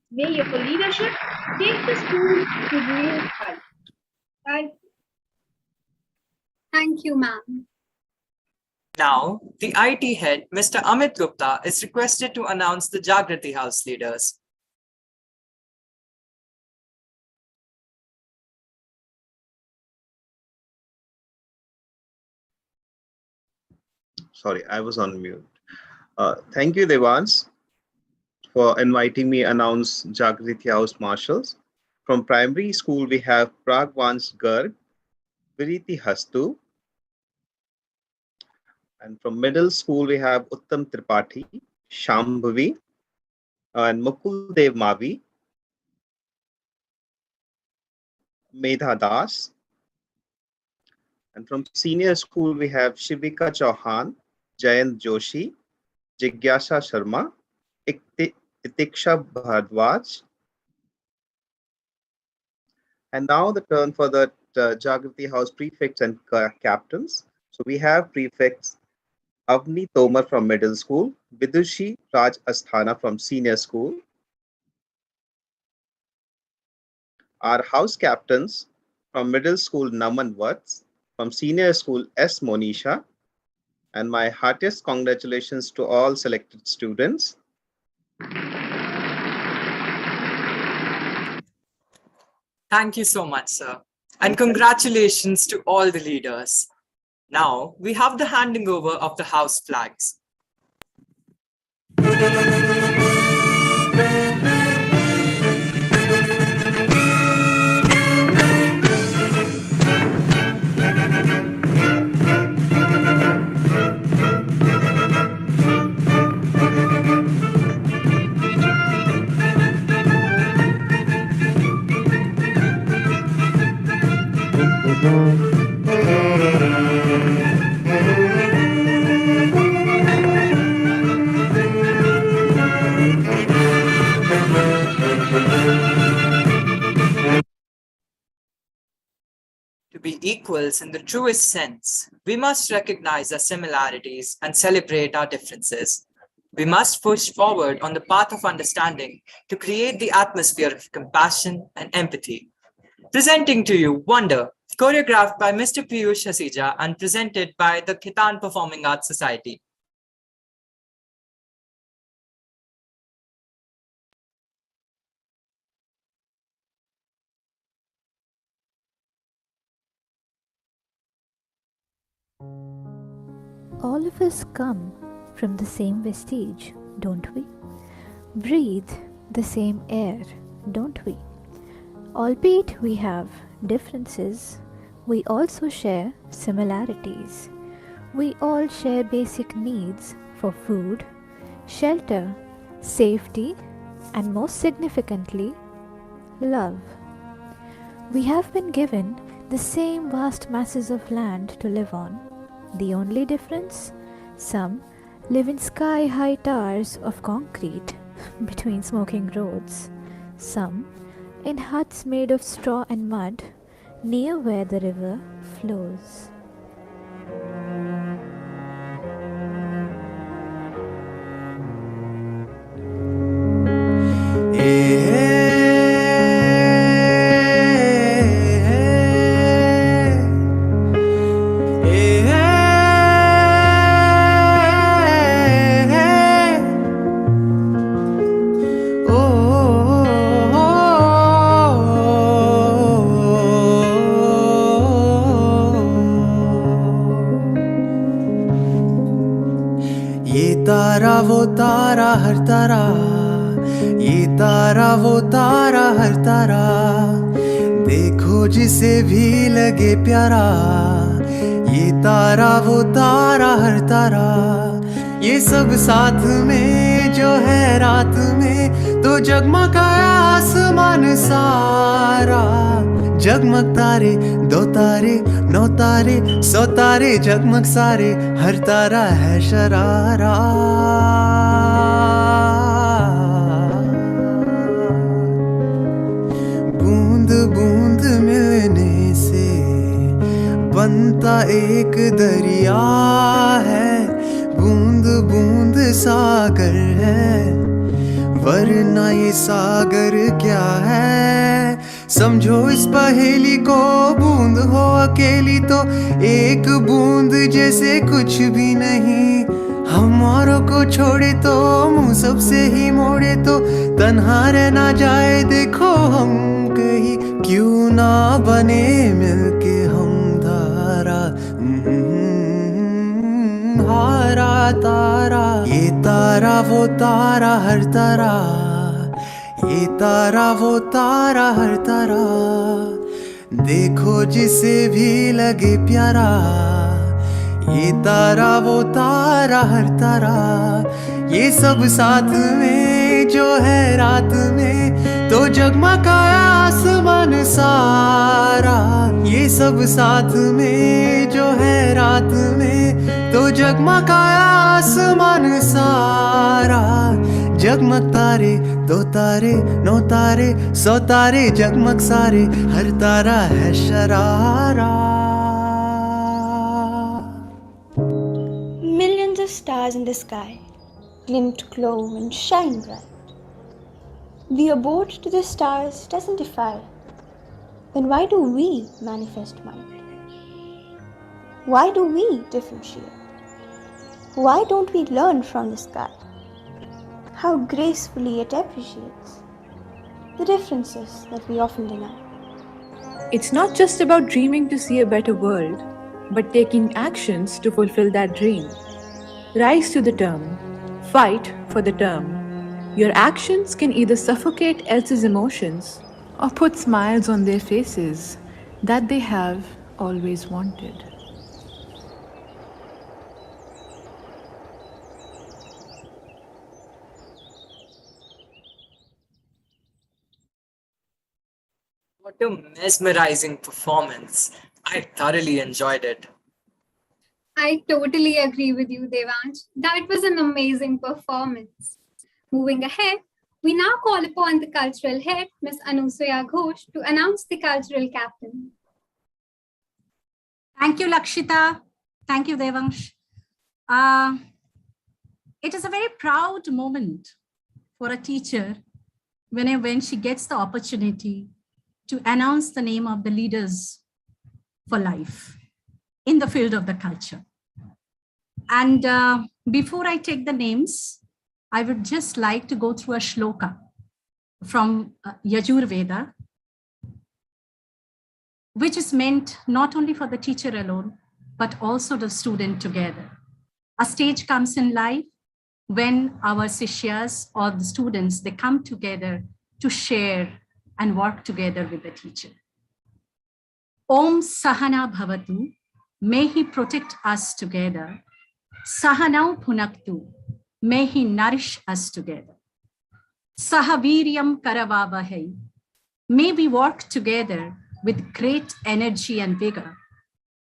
May your leadership take the school to new heights. Thank you.
Thank you, ma'am.
Now, the IT head, Mr. Amit Gupta, is requested to announce the Jagrati House leaders.
Sorry, I was on mute. Thank you, Devans, for inviting me announce Jagriti House Marshals. From primary school, we have Pragvans Garg, Viriti Hastu. And from middle school, we have Uttam Tripathi, Shambhavi, and Mukul Dev Mavi, Medha Das. And from senior school, we have Shivika Chauhan, Jayant Joshi, Jigyasa Sharma, Itiksha Bhardwaj. And now the turn for the Jagrati House prefects and captains. So we have prefects Avni Tomar from middle school, Vidushi Raj Asthana from senior school. Our house captains from middle school Naman Vats, from senior school S. Monisha, and my heartiest congratulations to all selected students.
Thank you so much, sir. And congratulations to all the leaders. Now we have the handing over of the house flags. To be equals in the truest sense, we must recognize our similarities and celebrate our differences. We must push forward on the path of understanding to create the atmosphere of compassion and empathy. Presenting to you Wonder, choreographed by Mr. Piyush Hasija and presented by the Khitan Performing Arts Society.
All of us come from the same vestige, don't we? Breathe the same air, don't we? Albeit we have differences, we also share similarities. We all share basic needs for food, shelter, safety, and most significantly, love. We have been given the same vast masses of land to live on. The only difference? Some live in sky-high towers of concrete between smoking roads. Some in huts made of straw and mud near where the river flows.
ये तारा वो तारा हर तारा, ये तारा वो तारा हर तारा, देखो जिसे भी लगे प्यारा, ये तारा वो तारा हर तारा, ये सब साथ में जो है रात में तो जगमगाया आसमान सारा। जगमग तारे, दो तारे, नौ तारे, 100 तारे, जगमग सारे, हर तारा है शरारा। बूंद बूंद मिलने से बनता एक दरिया है, बूंद बूंद सागर है, वरना ये सागर क्या है। समझो इस पहेली को, बूंद हो अकेली तो एक बूंद जैसे कुछ भी नहीं, हम औरों को छोड़े तो मुंह सबसे ही मोड़े तो तन्हा रहना जाए। देखो हम कहीं क्यों ना बने मिलके हम धारा, हारा तारा, ये तारा वो तारा हर तारा, ये तारा वो तारा हर तारा, देखो जिसे भी लगे प्यारा, ये तारा वो तारा हर तारा, ये सब साथ में जो है रात में तो जगमगाया आसमान सारा। ये सब साथ में जो है रात में तो जगमगाया आसमान सारा। जगमग तारे, दो तारे, 9 तारे, 100 तारे, जगमग सारे, हर तारा है sharara.
Millions of stars in the sky glint, glow, and shine bright. The abode to the stars doesn't defy. Then why do we manifest mind? Why do we differentiate? Why don't we learn from the sky? How gracefully it appreciates the differences that we often deny.
It's not just about dreaming to see a better world, but taking actions to fulfill that dream. Rise to the term. Fight for the term. Your actions can either suffocate else's emotions or put smiles on their faces that they have always wanted.
What a mesmerizing performance. I thoroughly enjoyed it.
I totally agree with you, Devansh. That was an amazing performance. Moving ahead, we now call upon the cultural head, Ms. Anusuya Ghosh, to announce the cultural captain.
Thank you, Lakshita. Thank you, Devansh. It is a very proud moment for a teacher when she gets the opportunity to announce the name of the leaders for life in the field of the culture. And before I take the names, I would just like to go through a shloka from Yajurveda, which is meant not only for the teacher alone, but also the student together. A stage comes in life when our sishyas or the students, they come together to share and work together with the teacher. Om Sahana Bhavatu, may he protect us together. Sahanau Punaktu, may he nourish us together. Sahaviryam Karavavahai, may we work together with great energy and vigor.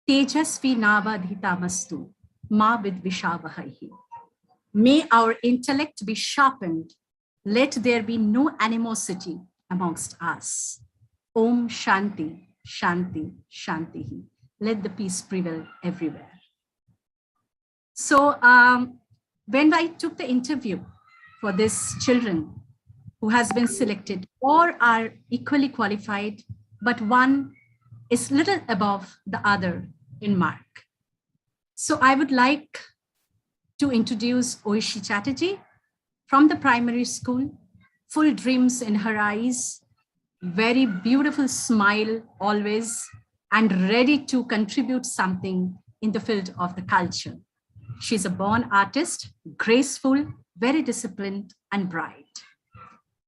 Tejasvi Navadhitamastu, ma vidvishavahai. May our intellect be sharpened. Let there be no animosity amongst us. Om Shanti, Shanti, Shanti. Let the peace prevail everywhere. So when I took the interview for these children who has been selected, or are equally qualified, but one is little above the other in mark. So I would like to introduce Oishi Chatterjee from the primary school, full dreams in her eyes, very beautiful smile always, and ready to contribute something in the field of the culture. She's a born artist, graceful, very disciplined, and bright.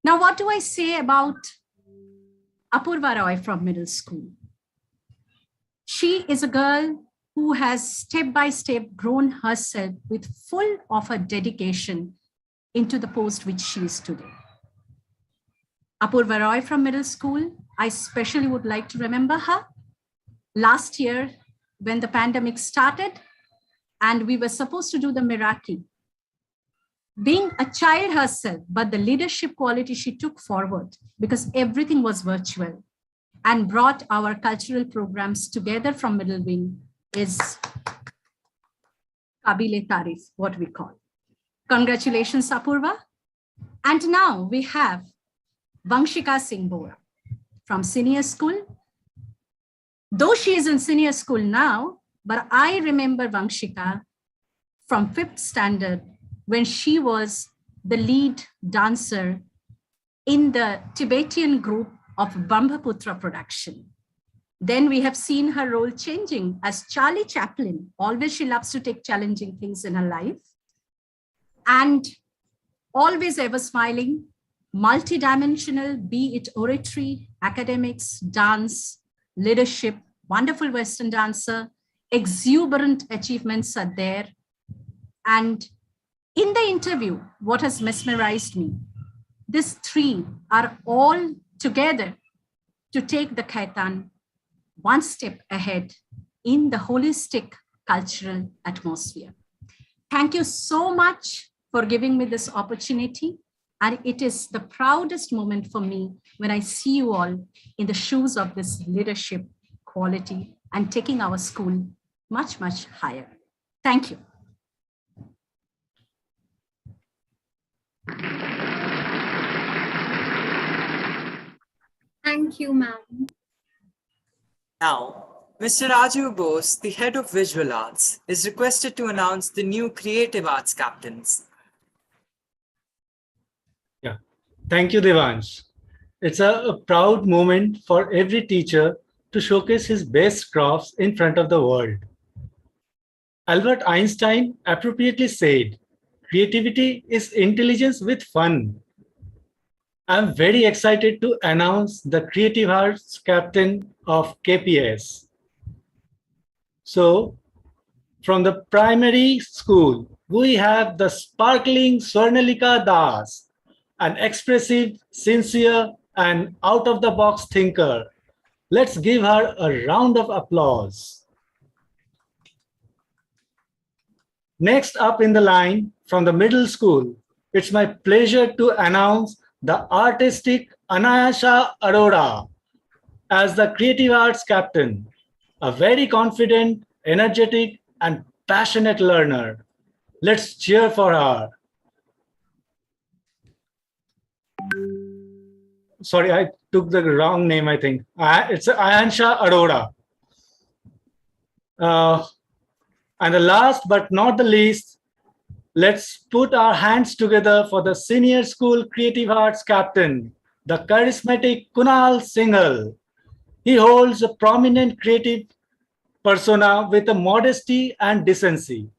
Now, what do I say about Apurva Roy from middle school? She is a girl who has step by step grown herself with full of her dedication into the post which she is today. Apurva Roy from middle school, I especially would like to remember her. Last year, when the pandemic started and we were supposed to do the Miraki, being a child herself, but the leadership quality she took forward because everything was virtual and brought our cultural programs together from middle wing is Kabile Tarif, what we call. Congratulations, Apurva. And now we have Vanshika Singh Bora from senior school. Though she is in senior school now, but I remember Vanshika from 5th standard when she was the lead dancer in the Tibetan group of Brahmaputra production. Then we have seen her role changing as Charlie Chaplin. Always she loves to take challenging things in her life. And always ever smiling, multidimensional, be it oratory, academics, dance, leadership, wonderful Western dancer, exuberant achievements are there. And in the interview, what has mesmerized me, these three are all together to take the Khaitan one step ahead in the holistic cultural atmosphere. Thank you so much for giving me this opportunity. And it is the proudest moment for me when I see you all in the shoes of this leadership quality and taking our school much, much higher. Thank you.
Thank you, ma'am.
Now, Mr. Raju Bose, the head of visual arts, is requested to announce the new creative arts captains.
Yeah, thank you, Devansh. It's a proud moment for every teacher to showcase his best crafts in front of the world. Albert Einstein appropriately said, "Creativity is intelligence with fun." I'm very excited to announce the Creative Arts Captain of KPS. So, from the primary school, we have the sparkling Swarnalika Das, an expressive, sincere, and out-of-the-box thinker. Let's give her a round of applause. Next up in the line, from the middle school, it's my pleasure to announce the artistic Anayasha Arora as the Creative Arts Captain, a very confident, energetic, and passionate learner. Let's cheer for her. Sorry, I took the wrong name, I think. It's Ayansha Arora. And the last but not the least, let's put our hands together for the senior school creative arts captain, the charismatic Kunal Singhal. He holds a prominent creative persona with a modesty and decency.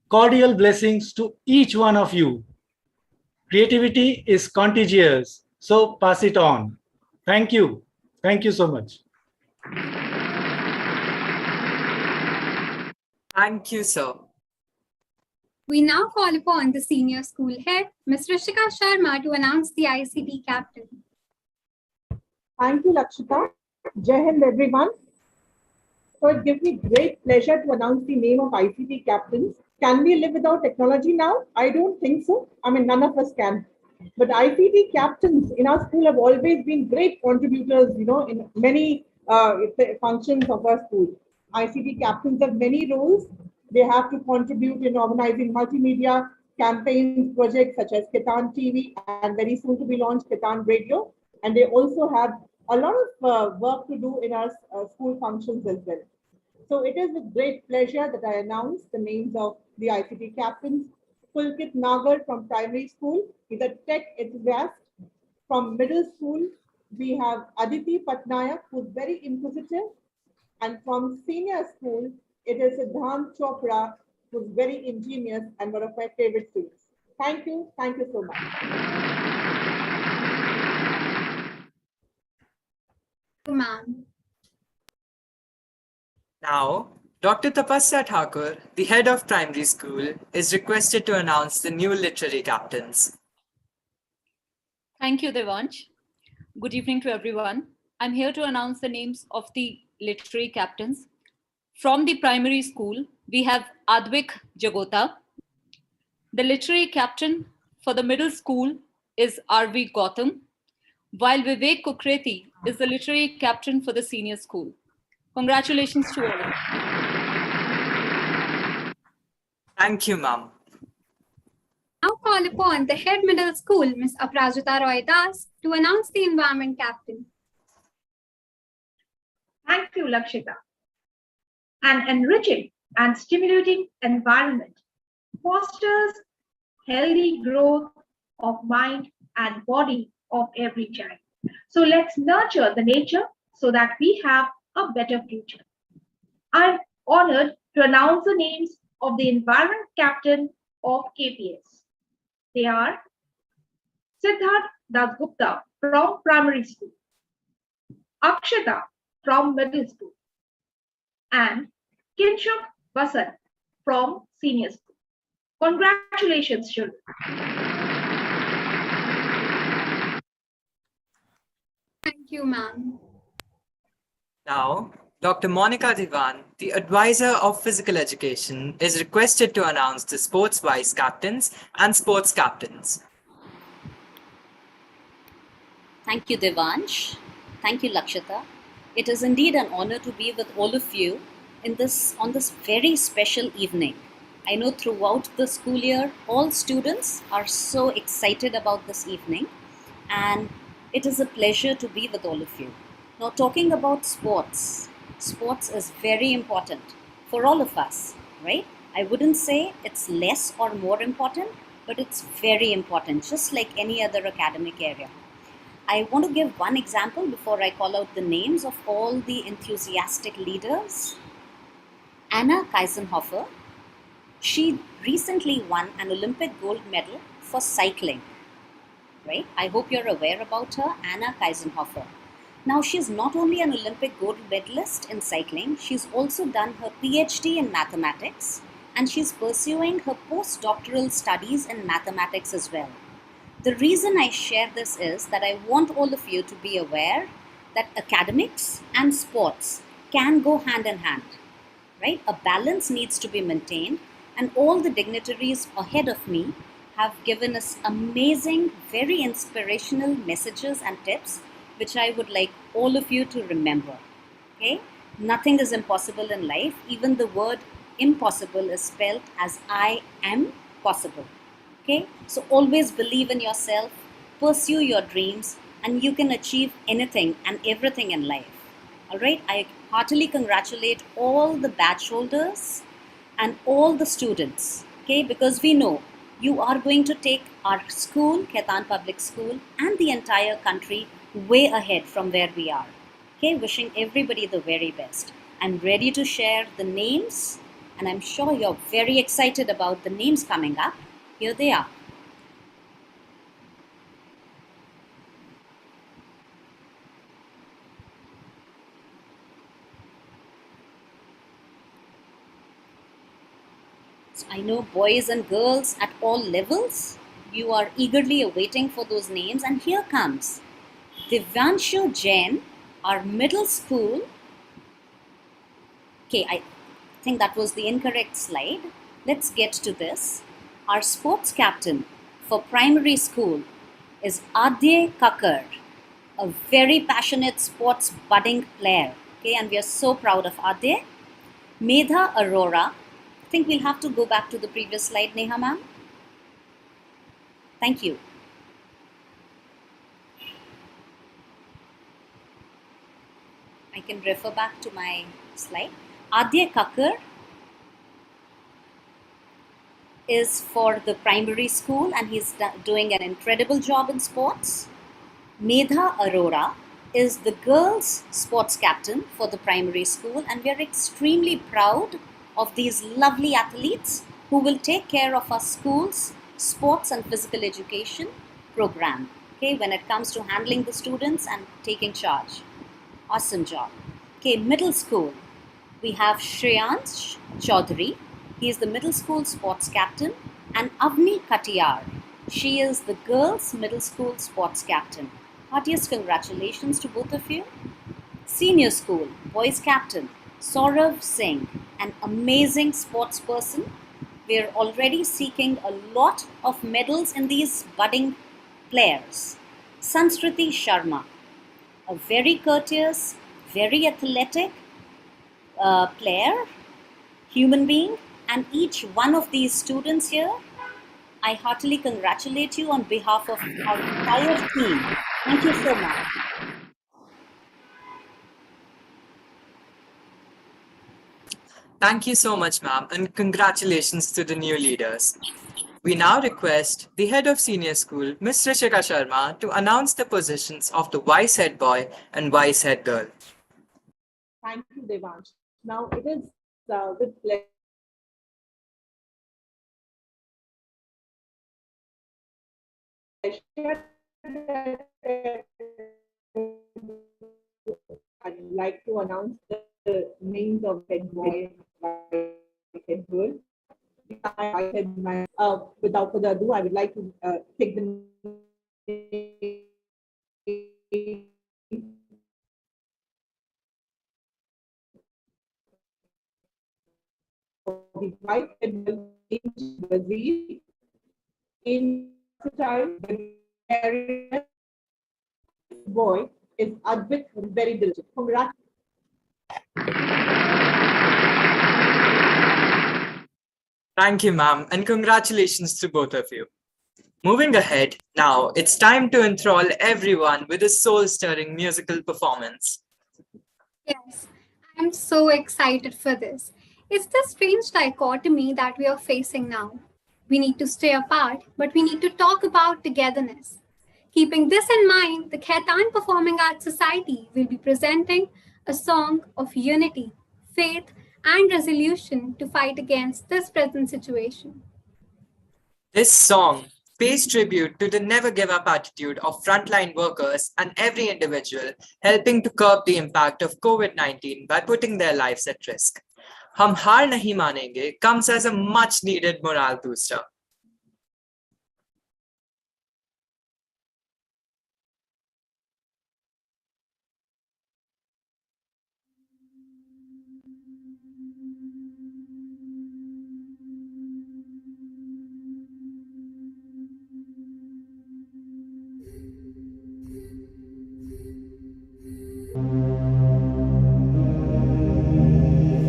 Cordial blessings to each one of you. Creativity is contagious, so pass it on. Thank you. Thank you so much.
Thank you, sir.
We now call upon the senior school head, Ms. Rishika Sharma, to announce the ICT captain.
Thank you, Lakshita. Jai Hind, everyone. So it gives me great pleasure to announce the name of ICT captains. Can we live without technology now? I don't think so. I mean, none of us can. But ICT captains in our school have always been great contributors, in many functions of our school. ICT captains have many roles. They have to contribute in organizing multimedia campaigns, projects such as Kitan TV and very soon to be launched Kitan Radio. And they also have a lot of work to do in our school functions as well. So it is with great pleasure that I announce the names of the ICT captains. Pulkit Nagar from primary school, he's a tech enthusiast. From middle school, we have Aditi Patnaik, who's very inquisitive. And from senior school, it is Siddhant Chopra, who's very ingenious and one of my favorite students. Thank you so much.
Ma'am.
Now, Dr. Tapasya Thakur, the head of primary school, is requested to announce the new literary captains.
Thank you, Devansh. Good evening to everyone. I'm here to announce the names of the literary captains. From the primary school, we have Advik Jagota. The literary captain for the middle school is R.V. Gautam, while Vivek Kukreti is the literary captain for the senior school. Congratulations to all.
Thank you, ma'am.
Now call upon the head middle school, Ms. Aprajita Roy Das, to announce the environment captain.
Thank you, Lakshita. An enriching and stimulating environment fosters healthy growth of mind and body of every child. So let's nurture the nature so that we have a better future. I'm honored to announce the names of the environment captain of KPS. They are Siddharth Dasgupta from primary school, Akshata from middle school, and Kinshuk Vasant from senior school. Congratulations, children.
Thank you, ma'am.
Now, Dr. Monica Divan, the advisor of physical education, is requested to announce the sports vice captains and sports captains.
Thank you, Devansh. Thank you, Lakshita. It is indeed an honor to be with all of you on this very special evening. I know throughout the school year, all students are so excited about this evening, and it is a pleasure to be with all of you. Now, talking about sports is very important for all of us, right? I wouldn't say it's less or more important, but it's very important, just like any other academic area. I want to give one example before I call out the names of all the enthusiastic leaders. Anna Kaisenhofer, she recently won an Olympic gold medal for cycling, right? I hope you're aware about her, Anna Kaisenhofer. Now, she's not only an Olympic gold medalist in cycling, she's also done her PhD in mathematics, and she's pursuing her postdoctoral studies in mathematics as well. The reason I share this is that I want all of you to be aware that academics and sports can go hand in hand, right? A balance needs to be maintained, and all the dignitaries ahead of me have given us amazing, very inspirational messages and tips, which I would like all of you to remember, okay? Nothing is impossible in life. Even the word impossible is spelled as I am possible. Okay, so always believe in yourself, pursue your dreams, and you can achieve anything and everything in life. All right, I heartily congratulate all the batch holders and all the students, okay, because we know you are going to take our school, Khaitan Public School, and the entire country way ahead from where we are. Okay, wishing everybody the very best. I'm ready to share the names, and I'm sure you're very excited about the names coming up. Here they are. So I know boys and girls at all levels, you are eagerly awaiting for those names, and here comes Divyanshu Jain, our middle school. Okay, I think that was the incorrect slide. Let's get to this. Our sports captain for primary school is Adye Kakar, a very passionate sports budding player. Okay, and we are so proud of Adye. Medha Arora. I think we'll have to go back to the previous slide, Neha ma'am. Thank you. I can refer back to my slide. Adye Kakar is for the primary school, and he's doing an incredible job in sports. Medha Arora is the girls' sports captain for the primary school, and we are extremely proud of these lovely athletes who will take care of our school's sports and physical education program, okay, when it comes to handling the students and taking charge. Awesome job. Okay, middle school. We have Shreyansh Chaudhary. He is the middle school sports captain, and Avni Katiyar. She is the girls' middle school sports captain. Heartiest congratulations to both of you. Senior school, boys captain, Saurav Singh, an amazing sports person. We are already seeking a lot of medals in these budding players. Sanskriti Sharma, a very courteous, very athletic player, human being, and each one of these students here, I heartily congratulate you on behalf of our entire team. Thank you so much.
Thank you so much, ma'am, and congratulations to the new leaders. We now request the head of senior school, Ms. Rishika Sharma, to announce the positions of the vice head boy and vice head girl.
Thank you, Devansh. Now it is with pleasure I'd like to announce the names of head boy and head girl. Without further ado, I would like to take the the white head girl in Brazil, in the boy is Advik, very diligent. Congratulations.
Thank you, ma'am, and congratulations to both of you. Moving ahead, now it's time to enthrall everyone with a soul-stirring musical performance.
Yes, I'm so excited for this. It's the strange dichotomy that we are facing now. We need to stay apart, but we need to talk about togetherness. Keeping this in mind, the Khaitan Performing Arts Society will be presenting a song of unity, faith, and resolution to fight against this present situation.
This song pays tribute to the never give up attitude of frontline workers and every individual helping to curb the impact of COVID-19 by putting their lives at risk. Hum Haar Nahi Manenge comes as a much needed morale booster.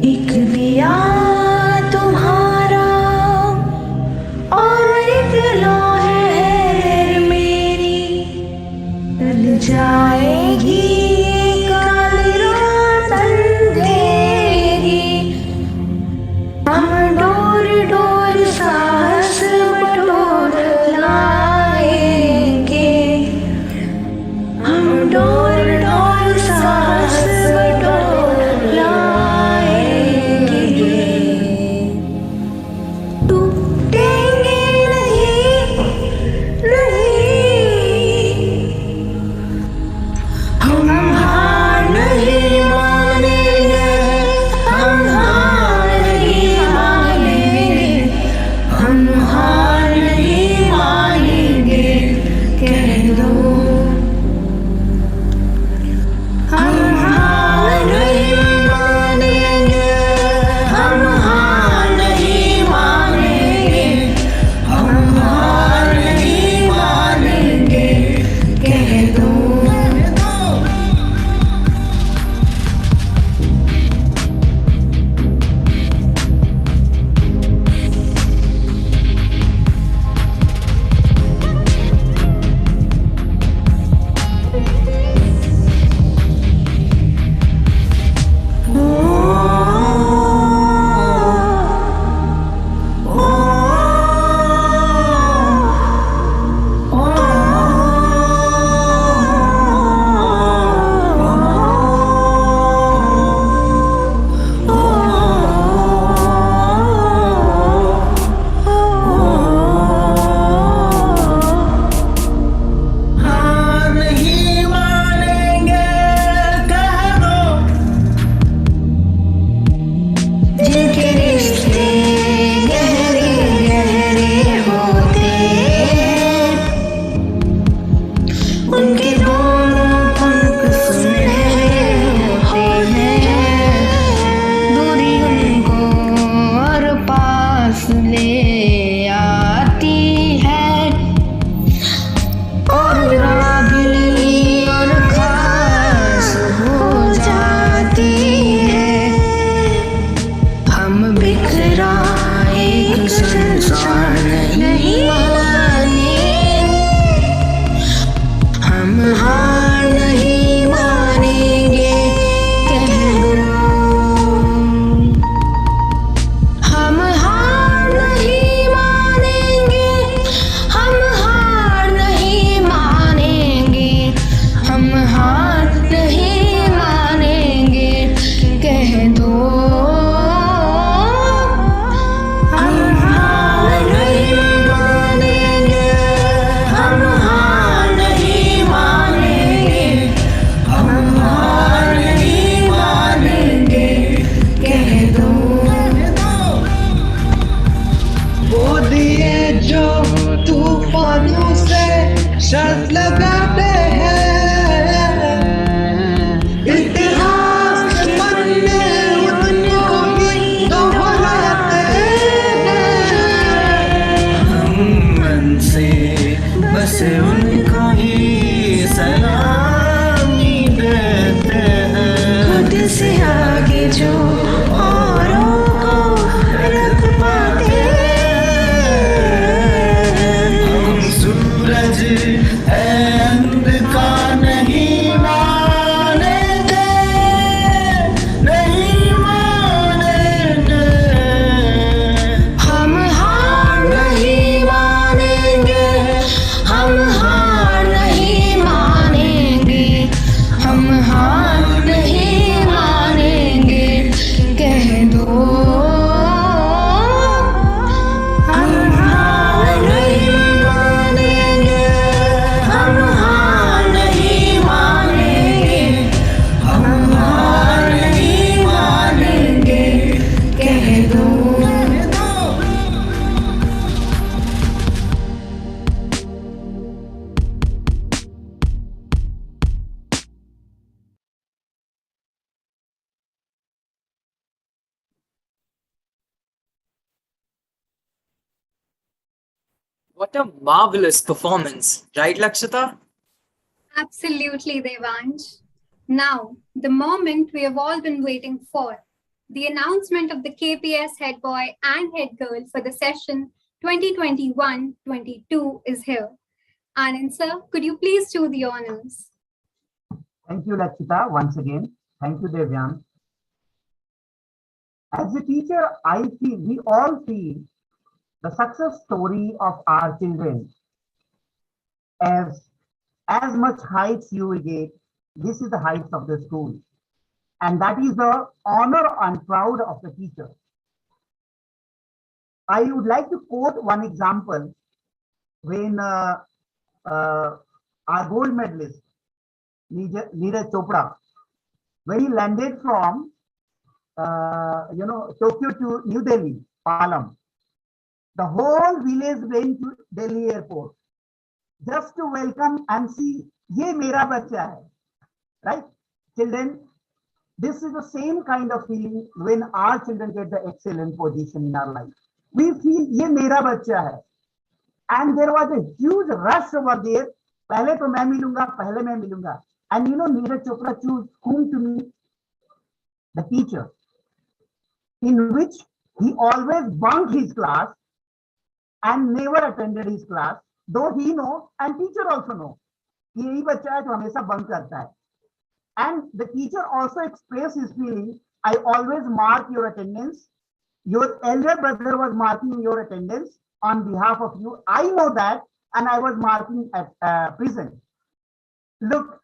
एक दिया तुम्हारा शर्त लगाते हैं इतिहास के पन्ने उनको ही दोहराते हैं हम मन से बस उनको ही सलामी देते हैं खुद से आगे जो औरों को रख पाते हम सूरज अंधकार नहीं मानेंगे नहीं मानेंगे हम हार नहीं मानेंगे हम हार नहीं मानेंगे हम हार नहीं मानेंगे कह दो हम हार नहीं मानेंगे हम हार नहीं मानेंगे हम हार नहीं मानेंगे कह दो
What a marvelous performance, right, Lakshita?
Absolutely, Devansh. Now, the moment we have all been waiting for, the announcement of the KPS head boy and head girl for the session 2021-22 is here. Anand sir, could you please do the honors?
Thank you, Lakshita, once again. Thank you, Devyan. As a teacher, we all feel the success story of our children. As much heights you will get, this is the heights of the school. And that is the honor and proud of the teacher. I would like to quote one example when our gold medalist, Neeraj Chopra, when he landed from Tokyo to New Delhi, Palam, the whole village went to Delhi airport just to welcome and see, ye mera bacha hai, right? Children, this is the same kind of feeling when our children get the excellent position in our life. We feel, ye mera bacha hai. And there was a huge rush over there. Pehle to main milunga, pehle main milunga. And you know, Neeraj Chopra chose whom to meet? The teacher, in which he always bunked his class and never attended his class, though he know and teacher also know. यही बच्चा है जो हमेशा bunk करता है. And the teacher also expressed his feeling, I always mark your attendance. Your elder brother was marking your attendance on behalf of you. I know that, and I was marking at present. Look,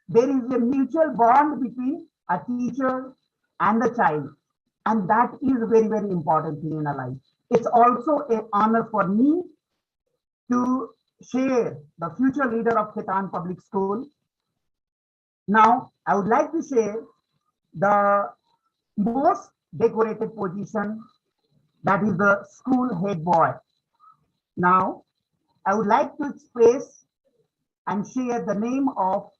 there is a mutual bond between a teacher and the child. And that is a very, very important thing in our life. It's also an honor for me to share the future leader of Khitan Public School. Now, I would like to share the most decorated position, that is the school head boy. Now, I would like to express and share the name of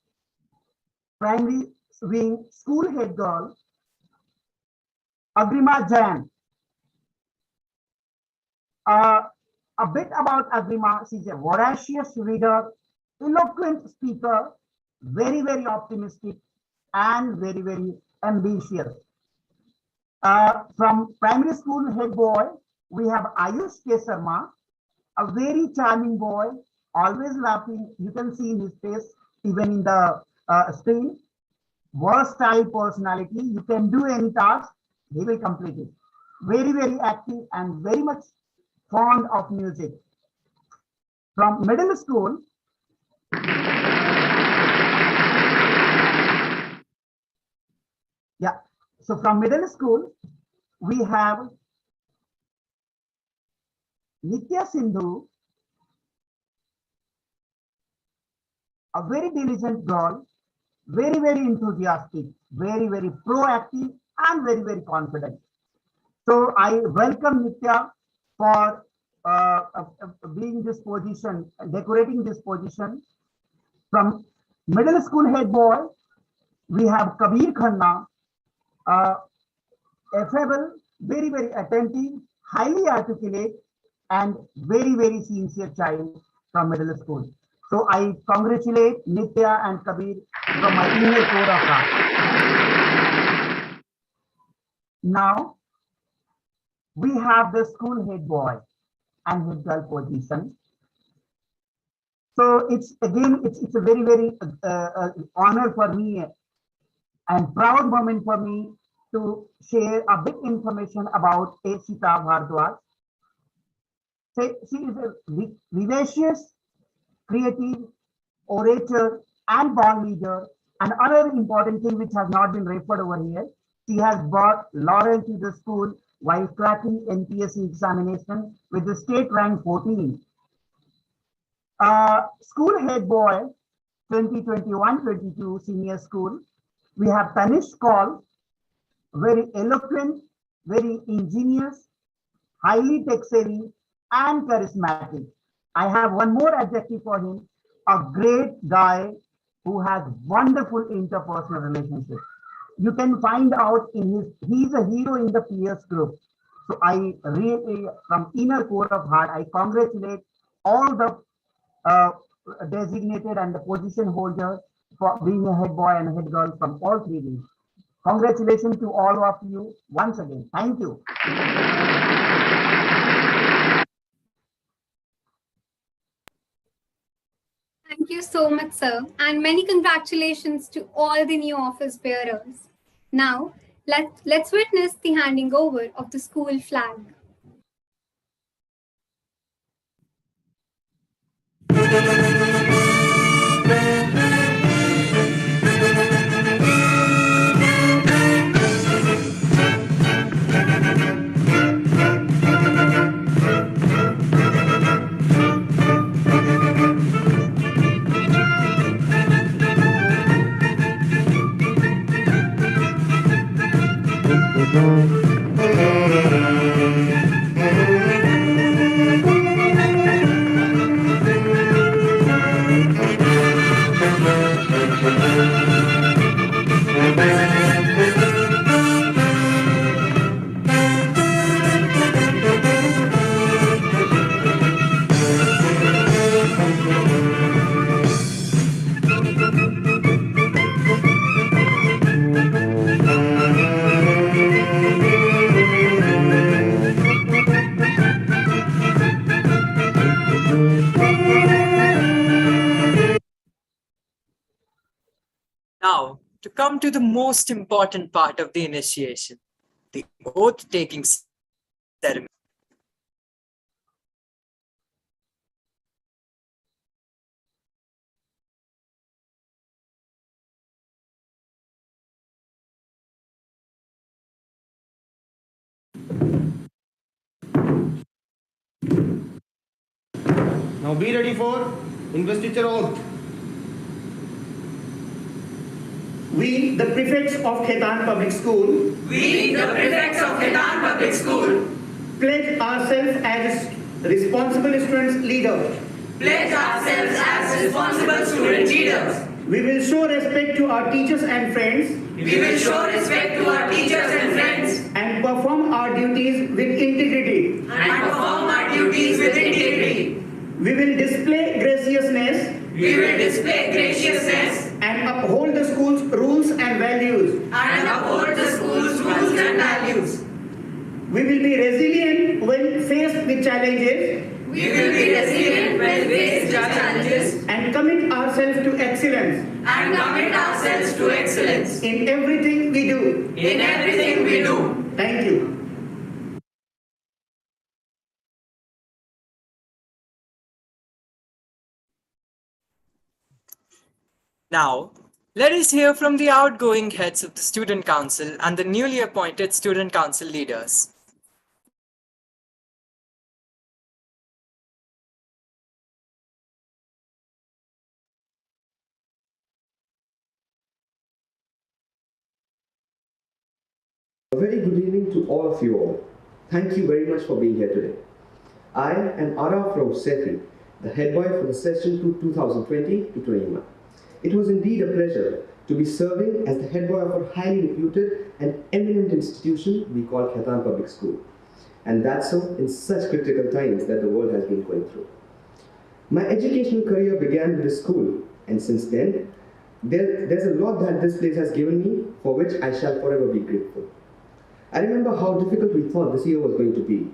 primary wing school head girl, Agrima Jain. A bit about Agrima. She's a voracious reader, eloquent speaker, very, very optimistic, and very, very ambitious. From primary school head boy, we have Ayush K. Sharma, a very charming boy, always laughing. You can see in his face, even in the screen. Versatile personality. You can do any task, he will complete it. Very, very active and very much fond of music. From middle school, yeah. So from middle school, we have Nitya Sindhu, a very diligent girl, very, very enthusiastic, very, very proactive, and very, very confident. So I welcome Nitya for being this position, decorating this position. From middle school head boy, we have Kabir Khanna, affable, very, very attentive, highly articulate, and very, very sincere child from middle school. So I congratulate Nitya and Kabir from my inner core of heart. Now, we have the school head boy and head girl position. So it's again, it's a very, very honor for me and proud moment for me to share a bit information about Ashita Bhardwaj. She is a vivacious, creative, orator, and born leader. And another important thing which has not been referred over here, she has brought laurel to the school while cracking NPSC examination with the state rank 14. School head boy, 2021-22 senior school, we have Tanish Kaul, very eloquent, very ingenious, highly tech-savvy, and charismatic. I have one more adjective for him, a great guy who has wonderful interpersonal relationships. You can find out in he's a hero in the peers group. So I really, from inner core of heart, I congratulate all the designated and the position holder for being a head boy and a head girl from all three wings. Congratulations to all of you once again. Thank you.
Thank you so much, sir, and many congratulations to all the new office bearers. Now, let's witness the handing over of the school flag.
Now, to come to the most important part of the initiation, the oath-taking ceremony.
Now be ready for investiture oath. We, the prefects of Khetan Public School, pledge ourselves as responsible student leaders. We will show respect to our teachers and friends. And perform our duties with integrity. We will display graciousness. And uphold the school's rules and values. We will be resilient when faced with challenges. And commit ourselves to excellence. In everything we do. Thank you.
Now, let us hear from the outgoing heads of the Student Council and the newly appointed Student Council leaders.
A very good evening to all of you all. Thank you very much for being here today.
I am Araf Rauf Sethi, the head boy for the session 2020 to 21. It was indeed a pleasure to be serving as the head boy of a highly reputed and eminent institution we call Khaitan Public School. And that's so in such critical times that the world has been going through. My educational career began with the school, and since then, there's a lot that this place has given me, for which I shall forever be grateful. I remember how difficult we thought this year was going to be,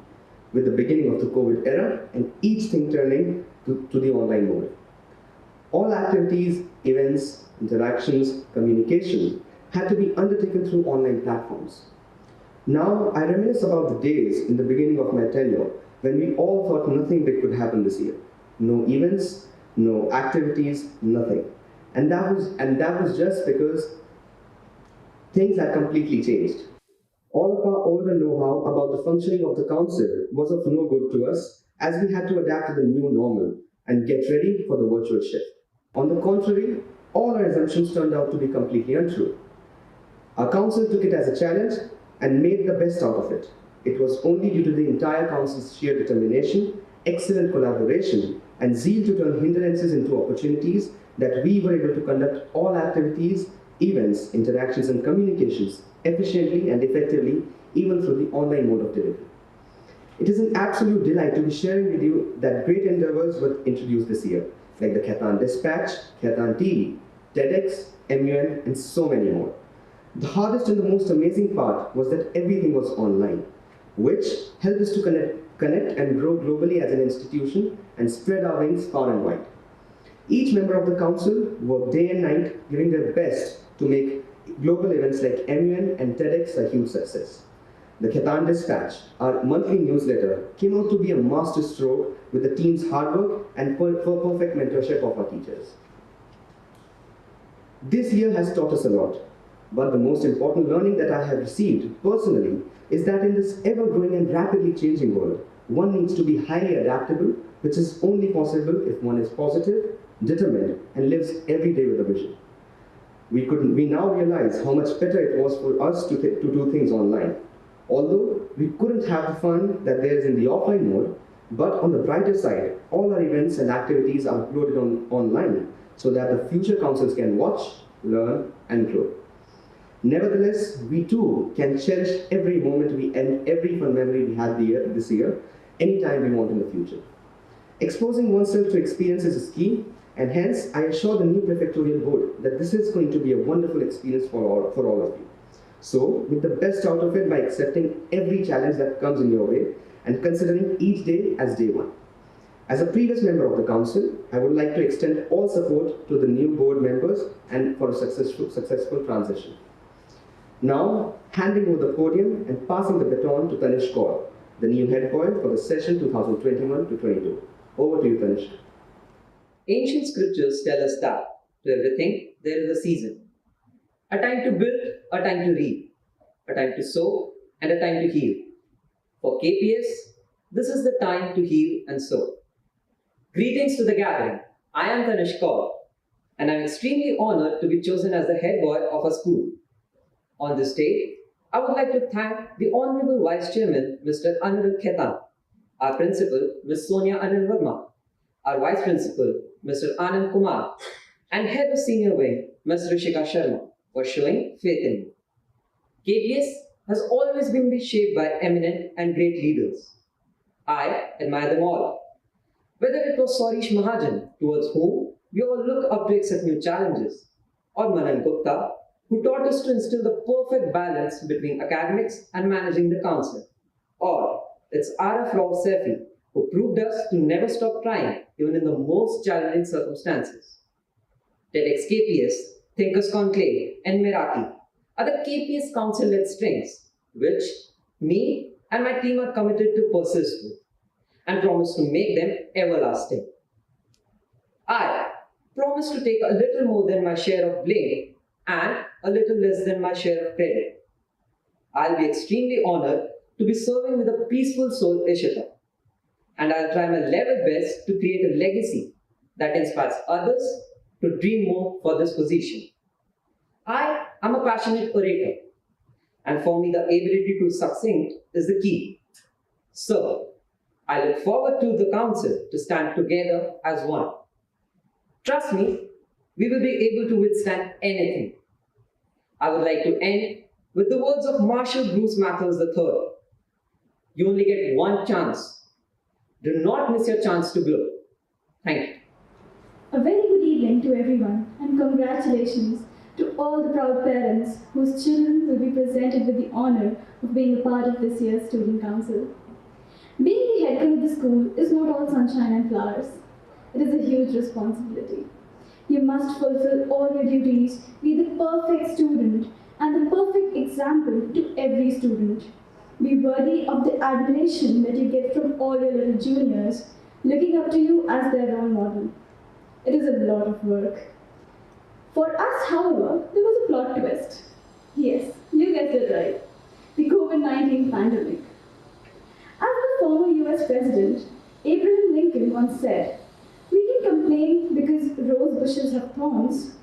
with the beginning of the COVID era and each thing turning to the online mode. All activities, events, interactions, communication had to be undertaken through online platforms. Now, I reminisce about the days in the beginning of my tenure when we all thought nothing big could happen this year. No events, no activities, nothing. And that was just because things had completely changed. All of our older know-how about the functioning of the council was of no good to us, as we had to adapt to the new normal and get ready for the virtual shift. On the contrary, all our assumptions turned out to be completely untrue. Our council took it as a challenge and made the best out of it. It was only due to the entire council's sheer determination, excellent collaboration, and zeal to turn hindrances into opportunities that we were able to conduct all activities, events, interactions, and communications efficiently and effectively, even through the online mode of delivery. It is an absolute delight to be sharing with you that great endeavors were introduced this year, like the Khaitan Dispatch, Khaitan TV, TEDx, MUN, and so many more. The hardest and the most amazing part was that everything was online, which helped us to connect and grow globally as an institution and spread our wings far and wide. Each member of the council worked day and night, giving their best to make global events like MUN and TEDx a huge success. The Khaitan Dispatch, our monthly newsletter, came out to be a masterstroke with the team's hard work and perfect mentorship of our teachers. This year has taught us a lot, but the most important learning that I have received personally is that in this ever-growing and rapidly changing world, one needs to be highly adaptable, which is only possible if one is positive, determined, and lives every day with a vision. We now realize how much better it was for us to do things online. Although we couldn't have the fun that there is in the offline mode, but on the brighter side, all our events and activities are uploaded online so that the future councils can watch, learn, and grow. Nevertheless, we too can cherish every moment and every fun memory we had this year, anytime we want in the future. Exposing oneself to experiences is key, and hence I assure the new prefectorial board that this is going to be a wonderful experience for all of you. So, make the best out of it by accepting every challenge that comes in your way and considering each day as day one. As a previous member of the council, I would like to extend all support to the new board members and for a successful transition. Now, handing over the podium and passing the baton to Tanish Kaur, the new head boy for the session 2021 to 22. Over to you, Tanish.
Ancient scriptures tell us that to everything there is a season. A time to build, a time to reap, a time to sow, and a time to heal. For KPS, this is the time to heal and sow. Greetings to the gathering. I am Tanish Kaur, and I am extremely honored to be chosen as the head boy of our school. On this day, I would like to thank the Honorable Vice Chairman, Mr. Anil Khaitan, our Principal, Ms. Sonia Anil Verma, our Vice Principal, Mr. Anand Kumar, and Head of Senior Wing, Ms. Rishika Sharma, for showing faith in me. KPS has always been shaped by eminent and great leaders. I admire them all. Whether it was Sorish Mahajan, towards whom we all look up to accept new challenges, or Manan Gupta, who taught us to instill the perfect balance between academics and managing the council, or it's Araf Rauf Sethi, who proved us to never stop trying, even in the most challenging circumstances. TEDx KPS, Thinkers Conclave, and Meraki are the KPS council-led strings, which me and my team are committed to persist with and promise to make them everlasting. I promise to take a little more than my share of blame and a little less than my share of credit. I'll be extremely honored to be serving with a peaceful soul Ishita, and I'll try my level best to create a legacy that inspires others to dream more for this position. I am a passionate orator, and for me the ability to succinct is the key. So, I look forward to the council to stand together as one. Trust me, we will be able to withstand anything. I would like to end with the words of Marshal Bruce Mathers III. You only get one chance. Do not miss your chance to grow. Thank you.
A very good evening to everyone, and congratulations to all the proud parents whose children will be presented with the honor of being a part of this year's Student Council. Being the head girl of the school is not all sunshine and flowers. It is a huge responsibility. You must fulfill all your duties, be the perfect student and the perfect example to every student. Be worthy of the admiration that you get from all your little juniors, looking up to you as their role model. It is a lot of work. For us, however, there was a plot twist. Yes, you guessed it right. The COVID-19 pandemic. As the former US President, Abraham Lincoln once said, "We can complain because rose bushes have thorns,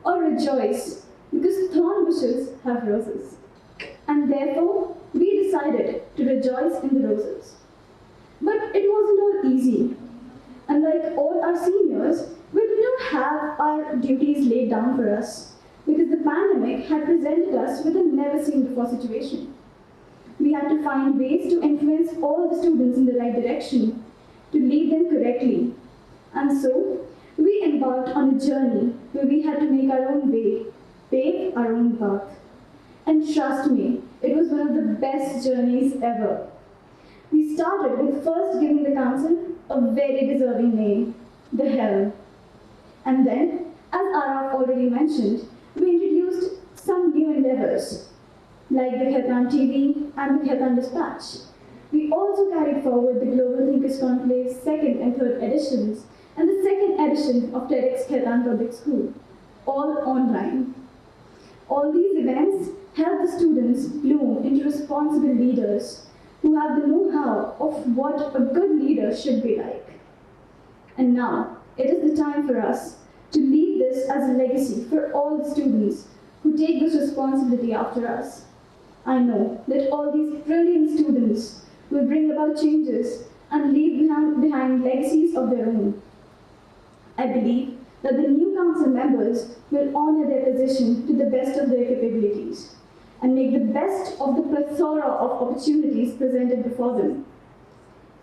or rejoice because thorn bushes have roses." And therefore, we decided to rejoice in the roses. But it wasn't all easy. Unlike all our seniors, we did not have our duties laid down for us because the pandemic had presented us with a never-seen-before situation. We had to find ways to influence all the students in the right direction, to lead them correctly. And so, we embarked on a journey where we had to make our own way, pave our own path. And trust me, it was one of the best journeys ever. We started with first giving the council a very deserving name, the Helm. And then, as Araf already mentioned, we introduced some new endeavors, like the Khetan TV and the Khetan Dispatch. We also carried forward the Global Thinkers Conclave's second and third editions and the second edition of TEDx Khetan Public School, all online. All these events help the students bloom into responsible leaders who have the know-how of what a good leader should be like. And now, it is the time for us to leave this as a legacy for all the students who take this responsibility after us. I know that all these brilliant students will bring about changes and leave behind legacies of their own. I believe that the new council members will honor their position to the best of their capabilities and make the best of the plethora of opportunities presented before them.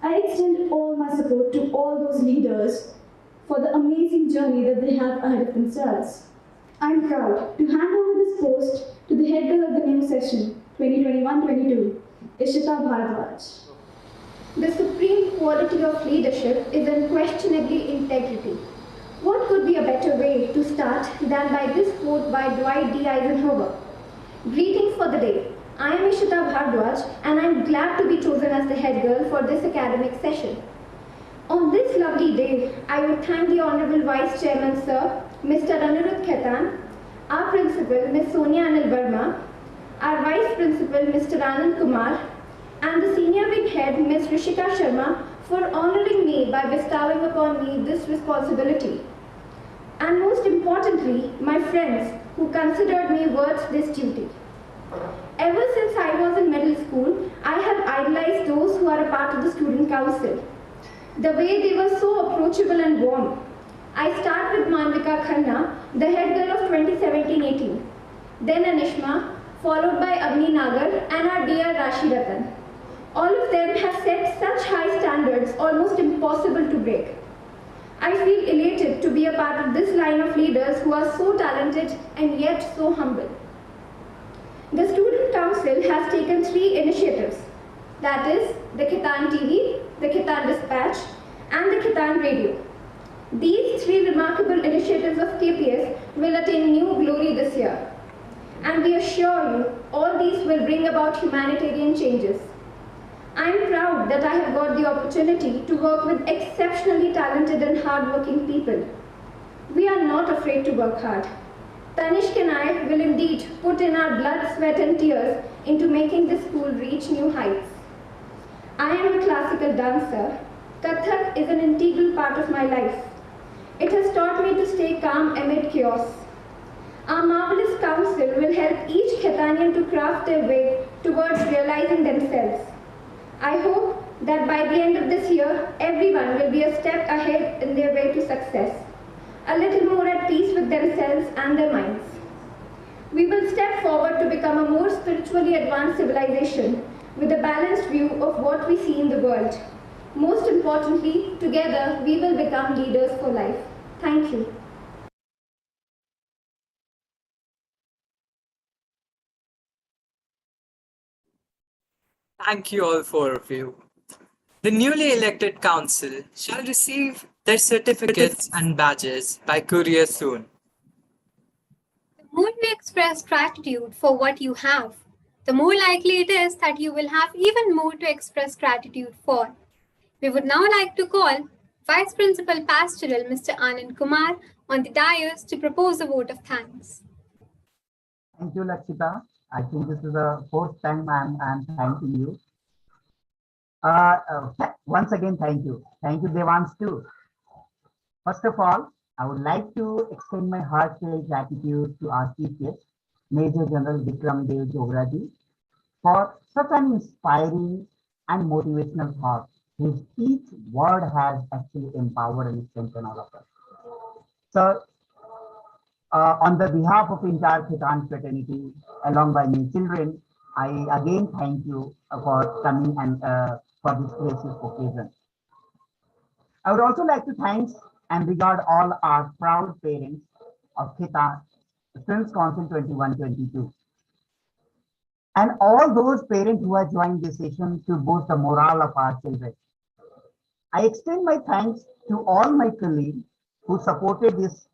I extend all my support to all those leaders for the amazing journey that they have ahead of themselves. I'm proud to hand over this post to the head girl of the new session, 2021-22, Ishita Bharadwaj.
The supreme quality of leadership is unquestionably integrity. What could be a better way to start than by this quote by Dwight D. Eisenhower? Greetings for the day. I am Ishita Bharadwaj and I am glad to be chosen as the head girl for this academic session. On this lovely day, I would thank the Honorable Vice Chairman Sir, Mr. Anirudh Khetan, our Principal, Ms. Sonia Anil Verma, our Vice Principal, Mr. Anand Kumar, and the Senior Wing Head, Ms. Rishika Sharma, for honoring me by bestowing upon me this responsibility. And most importantly, my friends who considered me worth this duty. Ever since I was in middle school, I have idolized those who are a part of the Student Council. The way they were so approachable and warm. I start with Manvika Khanna, the head girl of 2017-18. Then Anishma, followed by Avni Nagar and our dear Rashi Ratan. All of them have set such high standards, almost impossible to break. I feel elated to be a part of this line of leaders who are so talented and yet so humble. The Student Council has taken 3 initiatives, that is, the Khetan TV, the Khetan Dispatch, and the Khetan Radio. These 3 remarkable initiatives of KPS will attain new glory this year. And we assure you, all these will bring about humanitarian changes. I am proud that I have got the opportunity to work with exceptionally talented and hard-working people. We are not afraid to work hard. Tanishq and I will indeed put in our blood, sweat and tears into making this school reach new heights. I am a classical dancer. Kathak is an integral part of my life. It has taught me to stay calm amid chaos. Our marvelous council will help each Khetanian to craft their way towards realizing themselves. I hope that by the end of this year, everyone will be a step ahead in their way to success, a little more at peace with themselves and their minds. We will step forward to become a more spiritually advanced civilization with a balanced view of what we see in the world. Most importantly, together we will become leaders for life. Thank you.
Thank you all four of you. The newly elected council shall receive their certificates and badges by courier soon.
The more you express gratitude for what you have, the more likely it is that you will have even more to express gratitude for. We would now like to call Vice Principal Pastoral Mr. Anand Kumar on the dais to propose a vote of thanks.
Thank you, Lakshita. I think this is the fourth time I'm thanking you. Once again, thank you. Thank you, Devans, too. First of all, I would like to extend my heartfelt gratitude to our chief guest, Major General Vikram Dev Jograji, for such an inspiring and motivational thought. His each word has actually empowered and strengthened all of us. So, on the behalf of entire Khitan fraternity, along by my children, I again thank you for coming and for this precious occasion. I would also like to thank and regard all our proud parents of Khitan Students Council 21-22, and all those parents who have joined this session to boost the morale of our children. I extend my thanks to all my colleagues who supported this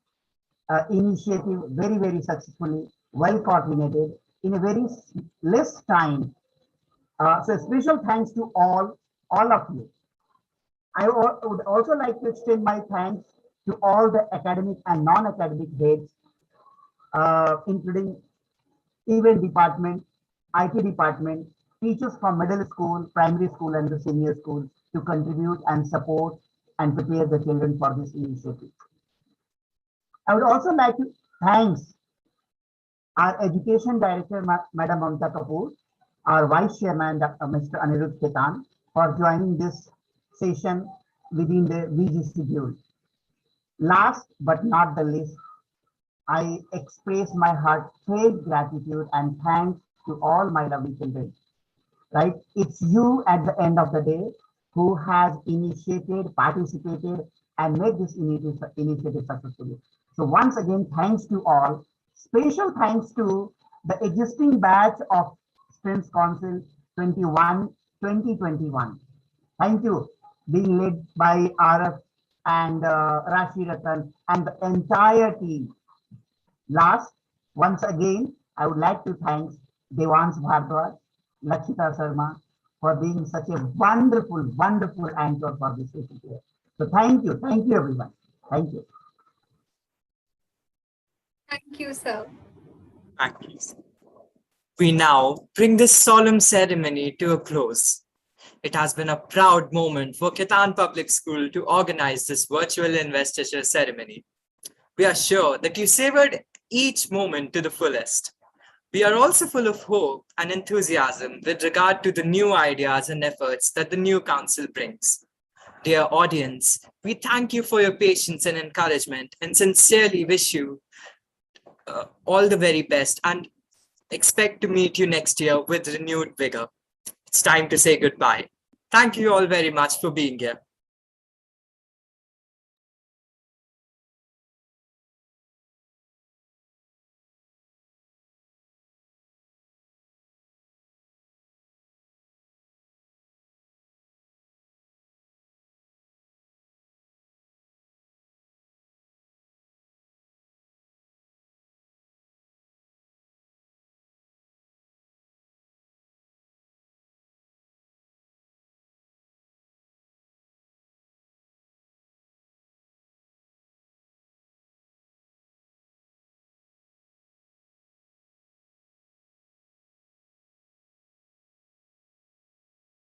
initiative very successfully, well coordinated in a very less time. So special thanks to all of you. I would also like to extend my thanks to all the academic and non-academic heads, including event department, IT department, teachers from middle school, primary school, and the senior school to contribute and support and prepare the children for this initiative. I would also like to thank our Education Director, Madam Mamta Kapoor, our Vice Chairman, Mr. Anirudh Ketan, for joining this session within the busy schedule. Last but not the least, I express my heartfelt gratitude and thanks to all my lovely children. Right? It's you at the end of the day who has initiated, participated, and made this initiative successfully. So once again, thanks to all. Special thanks to the existing batch of Students Council 2021. Thank you, being led by RF and Rashi Ratan and the entire team. Last, once again, I would like to thank Devans Bhardwaj, Lakshita Sharma for being such a wonderful anchor for this session here. So thank you everyone. Thank you.
Thank you, sir.
Thank you. We now bring this solemn ceremony to a close. It has been a proud moment for Khitan Public School to organize this virtual investiture ceremony. We are sure that you savored each moment to the fullest. We are also full of hope and enthusiasm with regard to the new ideas and efforts that the new council brings. Dear audience, we thank you for your patience and encouragement and sincerely wish you all the very best and expect to meet you next year with renewed vigor. It's time to say goodbye. Thank you all very much for being here.